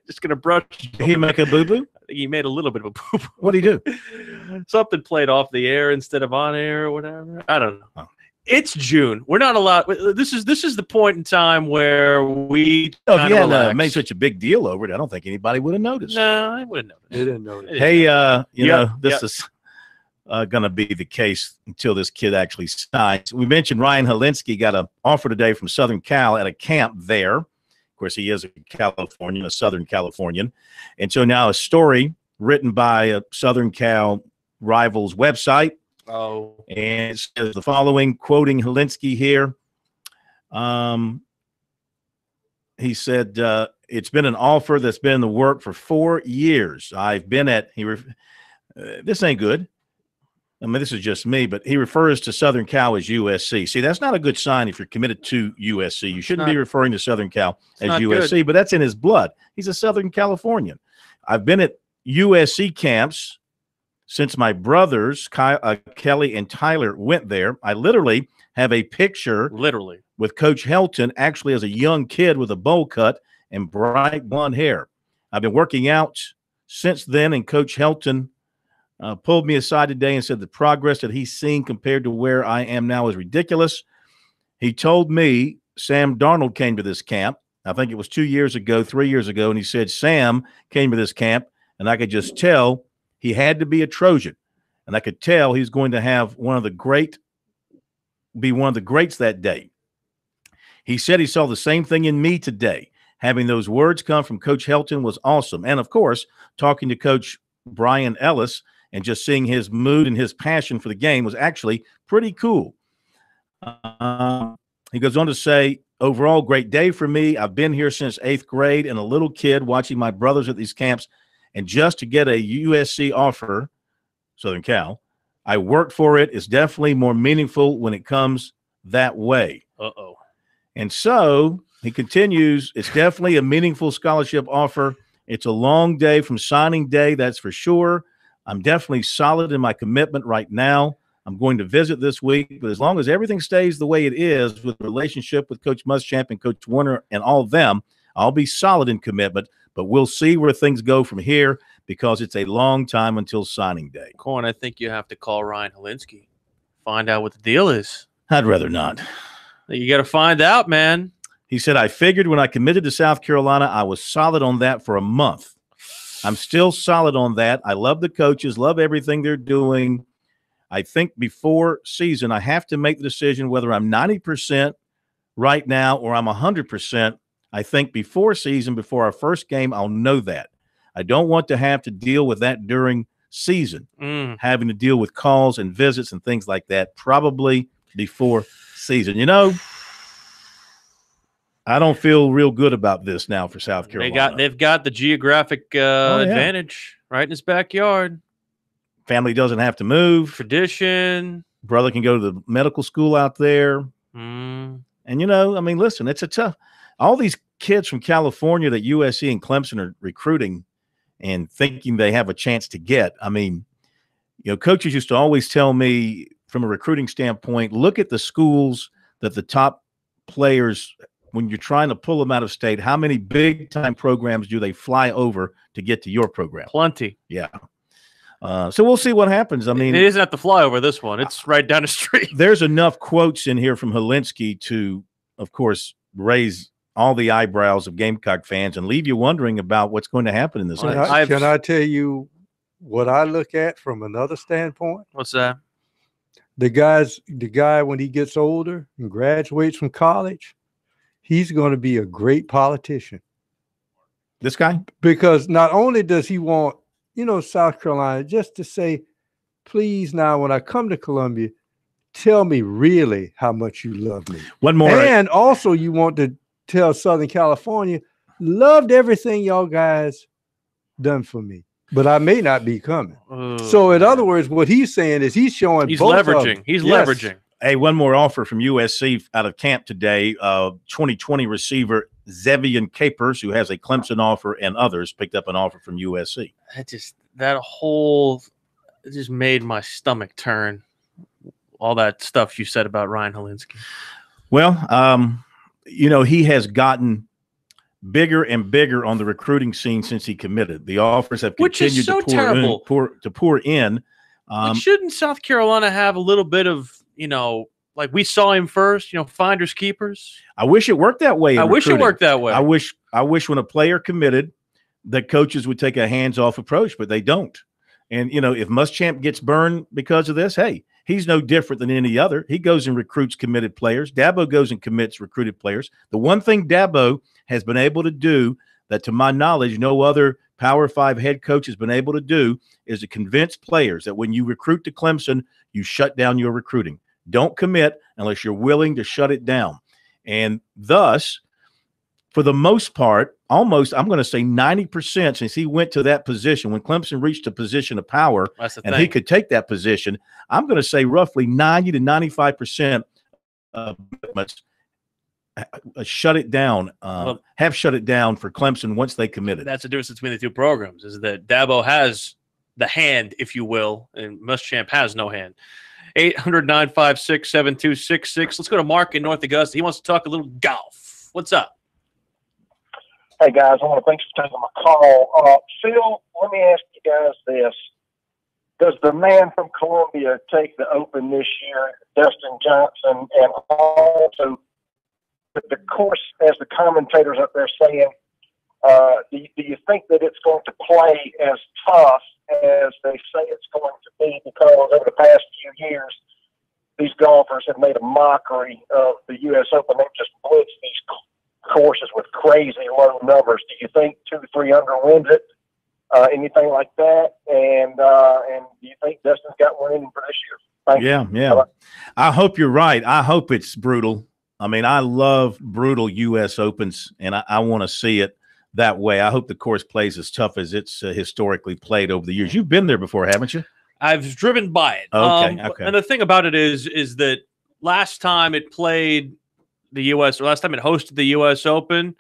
Just gonna brush. Did he make a boo-boo? I think he made a little bit of a boo-boo. What'd he do? Something played off the air instead of on air or whatever. I don't know. Oh. It's June. We're not allowed. This is the point in time where we. Oh, if you hadn't made such a big deal over it, I don't think anybody would have noticed. No, I wouldn't notice. They didn't notice. Hey, you know, this is going to be the case until this kid actually signs. We mentioned Ryan Helinski got an offer today from Southern Cal at a camp there. Of course, he is a Californian, a Southern Californian. And so now a story written by a Southern Cal Rivals website. Oh. And it says the following, quoting Helinski here. He said, it's been an offer that's been in the work for 4 years. I've been at, this ain't good. I mean, this is just me, but he refers to Southern Cal as USC. See, that's not a good sign if you're committed to USC. You shouldn't be referring to Southern Cal as USC, good. But that's in his blood. He's a Southern Californian. I've been at USC camps since my brothers, Kelly and Tyler, went there. I literally have a picture with Coach Helton, actually as a young kid with a bowl cut and bright blonde hair. I've been working out since then, and Coach Helton pulled me aside today and said the progress that he's seen compared to where I am now is ridiculous. He told me Sam Darnold came to this camp. I think it was 2 years ago, 3 years ago, and he said Sam came to this camp, and I could just tell he had to be a Trojan, and I could tell he's going to have be one of the greats that day. He said he saw the same thing in me today. Having those words come from Coach Helton was awesome. And, of course, talking to Coach Brian Ellis and just seeing his mood and his passion for the game was actually pretty cool. He goes on to say, overall, great day for me. I've been here since 8th grade and a little kid watching my brothers at these camps. And just to get a USC offer, Southern Cal, I worked for it. It's definitely more meaningful when it comes that way. Uh-oh. And so he continues, it's definitely a meaningful scholarship offer. It's a long day from signing day, that's for sure. I'm definitely solid in my commitment right now. I'm going to visit this week, but as long as everything stays the way it is with the relationship with Coach Muschamp and Coach Warner and all of them, I'll be solid in commitment. But we'll see where things go from here because it's a long time until signing day. Corn, I think you have to call Ryan Helinski. Find out what the deal is. I'd rather not. You got to find out, man. He said, I figured when I committed to South Carolina, I was solid on that for a month. I'm still solid on that. I love the coaches, love everything they're doing. I think before season, I have to make the decision whether I'm 90% right now or I'm 100%. I think before season, before our first game, I'll know that. I don't want to have to deal with that during season, having to deal with calls and visits and things like that, probably before season. You know, I don't feel real good about this now for South Carolina. They've got the geographic advantage right in his backyard. Family doesn't have to move. Tradition. Brother can go to the medical school out there. And, you know, I mean, listen, it's a tough – all these kids from California that USC and Clemson are recruiting and thinking they have a chance to get. I mean, you know, coaches used to always tell me from a recruiting standpoint, look at the schools that the top players, when you're trying to pull them out of state, how many big-time programs do they fly over to get to your program? Plenty. Yeah. So we'll see what happens. I mean, it doesn't have to fly over this one. It's right down the street. There's enough quotes in here from Helinski to, of course, raise all the eyebrows of Gamecock fans and leave you wondering about what's going to happen in this race. Can I tell you what I look at from another standpoint? What's that? The guy, when he gets older and graduates from college, he's going to be a great politician. This guy? Because not only does he want, you know, South Carolina just to say, please now when I come to Columbia, tell me really how much you love me. One more. And also you want to tell Southern California, loved everything y'all guys done for me, but I may not be coming. So in other words, what he's saying is he's showing he's both leveraging. He's leveraging. Hey, one more offer from USC out of camp today. 2020 receiver Zevian Capers, who has a Clemson offer, and others picked up an offer from USC. It just made my stomach turn. All that stuff you said about Ryan Helinski. Well, he has gotten bigger and bigger on the recruiting scene since he committed. The offers have continued to pour in. Shouldn't South Carolina have a little bit of, like we saw him first, finders keepers? I wish it worked that way. I wish it worked that way. I wish when a player committed that coaches would take a hands-off approach, but they don't. And, if Muschamp gets burned because of this, hey, he's no different than any other. He goes and recruits committed players. Dabo goes and commits recruited players. The one thing Dabo has been able to do that, to my knowledge, no other Power 5 head coach has been able to do is to convince players that when you recruit to Clemson, you shut down your recruiting. Don't commit unless you're willing to shut it down. And thus, for the most part, almost, I'm going to say 90%, since he went to that position, when Clemson reached a position of power and he could take that position, I'm going to say roughly 90 to 95% of shut it down, have shut it down for Clemson once they committed. That's the difference between the two programs, is that Dabo has the hand, if you will, and Muschamp has no hand. 800-956-7266. Let's go to Mark in North Augusta. He wants to talk a little golf. What's up? Hey, guys. I want to thank you for taking my call. Phil, let me ask you guys this. Does the man from Columbia take the Open this year, Dustin Johnson, and also the course, as the commentators up there saying, do you think that it's going to play as tough as they say it's going to be? Because over the past few years, these golfers have made a mockery of the U.S. Open. They've just blitzed these courses with crazy low numbers. Do you think 2-3 under wins it? Anything like that? And do you think Dustin's got one in for this year? Thank you. Yeah. I hope you're right. I hope it's brutal. I mean, I love brutal U.S. Opens, and I want to see it that way. I hope the course plays as tough as it's historically played over the years. You've been there before, haven't you? I've driven by it. Okay. And the thing about it is that last time it played the U.S. or last time it hosted the U.S. Open,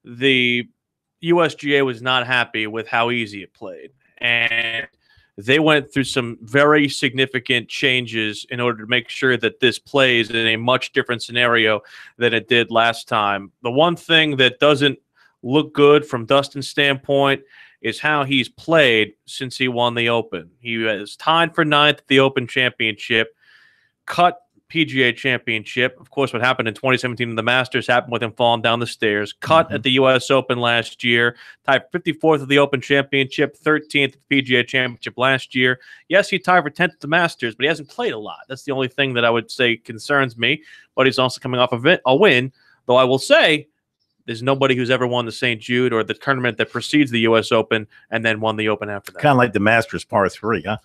the USGA was not happy with how easy it played. And they went through some very significant changes in order to make sure that this plays in a much different scenario than it did last time. The one thing that doesn't look good from Dustin's standpoint is how he's played since he won the Open. He was tied for 9th at the Open Championship, cut PGA Championship. Of course, what happened in 2017 in the Masters happened with him falling down the stairs. Cut at the U.S. Open last year. Tied 54th at the Open Championship, 13th at the PGA Championship last year. Yes, he tied for 10th at the Masters, but he hasn't played a lot. That's the only thing that I would say concerns me. But he's also coming off a win, though I will say there's nobody who's ever won the St. Jude or the tournament that precedes the U.S. Open and then won the Open after that. Kind of like the Masters par 3, huh?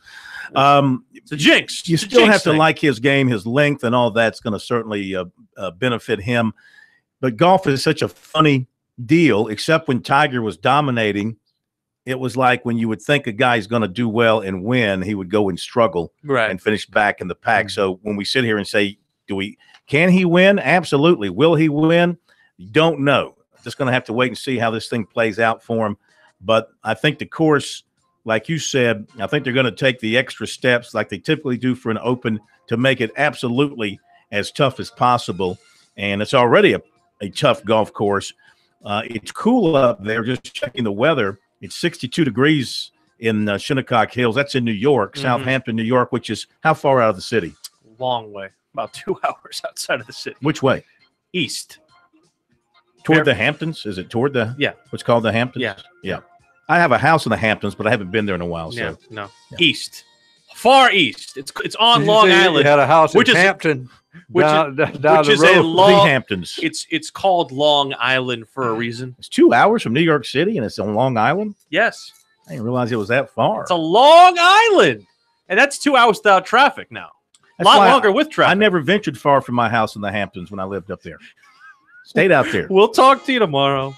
It's a jinx. You still have to like his game, his length, and all that's going to certainly benefit him. But golf is such a funny deal, except when Tiger was dominating, it was like when you would think a guy's going to do well and win, he would go and struggle and finish back in the pack. So when we sit here and say, can he win? Absolutely. Will he win? Don't know. Just going to have to wait and see how this thing plays out for him. But I think the course, like you said, I think they're going to take the extra steps like they typically do for an Open to make it absolutely as tough as possible. And it's already a tough golf course. It's cool up there, just checking the weather. It's 62 degrees in Shinnecock Hills. That's in New York, Southampton, New York, which is how far out of the city? Long way, about 2 hours outside of the city. Which way? East. Toward the Hamptons? Is it toward the what's called the Hamptons? Yeah. I have a house in the Hamptons, but I haven't been there in a while. Yeah, So no. East. Far east. It's on Long Island. You had a house in Hampton, down the road. The Hamptons. It's called Long Island for a reason. It's 2 hours from New York City, and it's on Long Island? Yes. I didn't realize it was that far. It's a Long Island. And that's 2 hours without traffic now. That's a lot why longer with traffic. I never ventured far from my house in the Hamptons when I lived up there. Stayed out there. We'll talk to you tomorrow.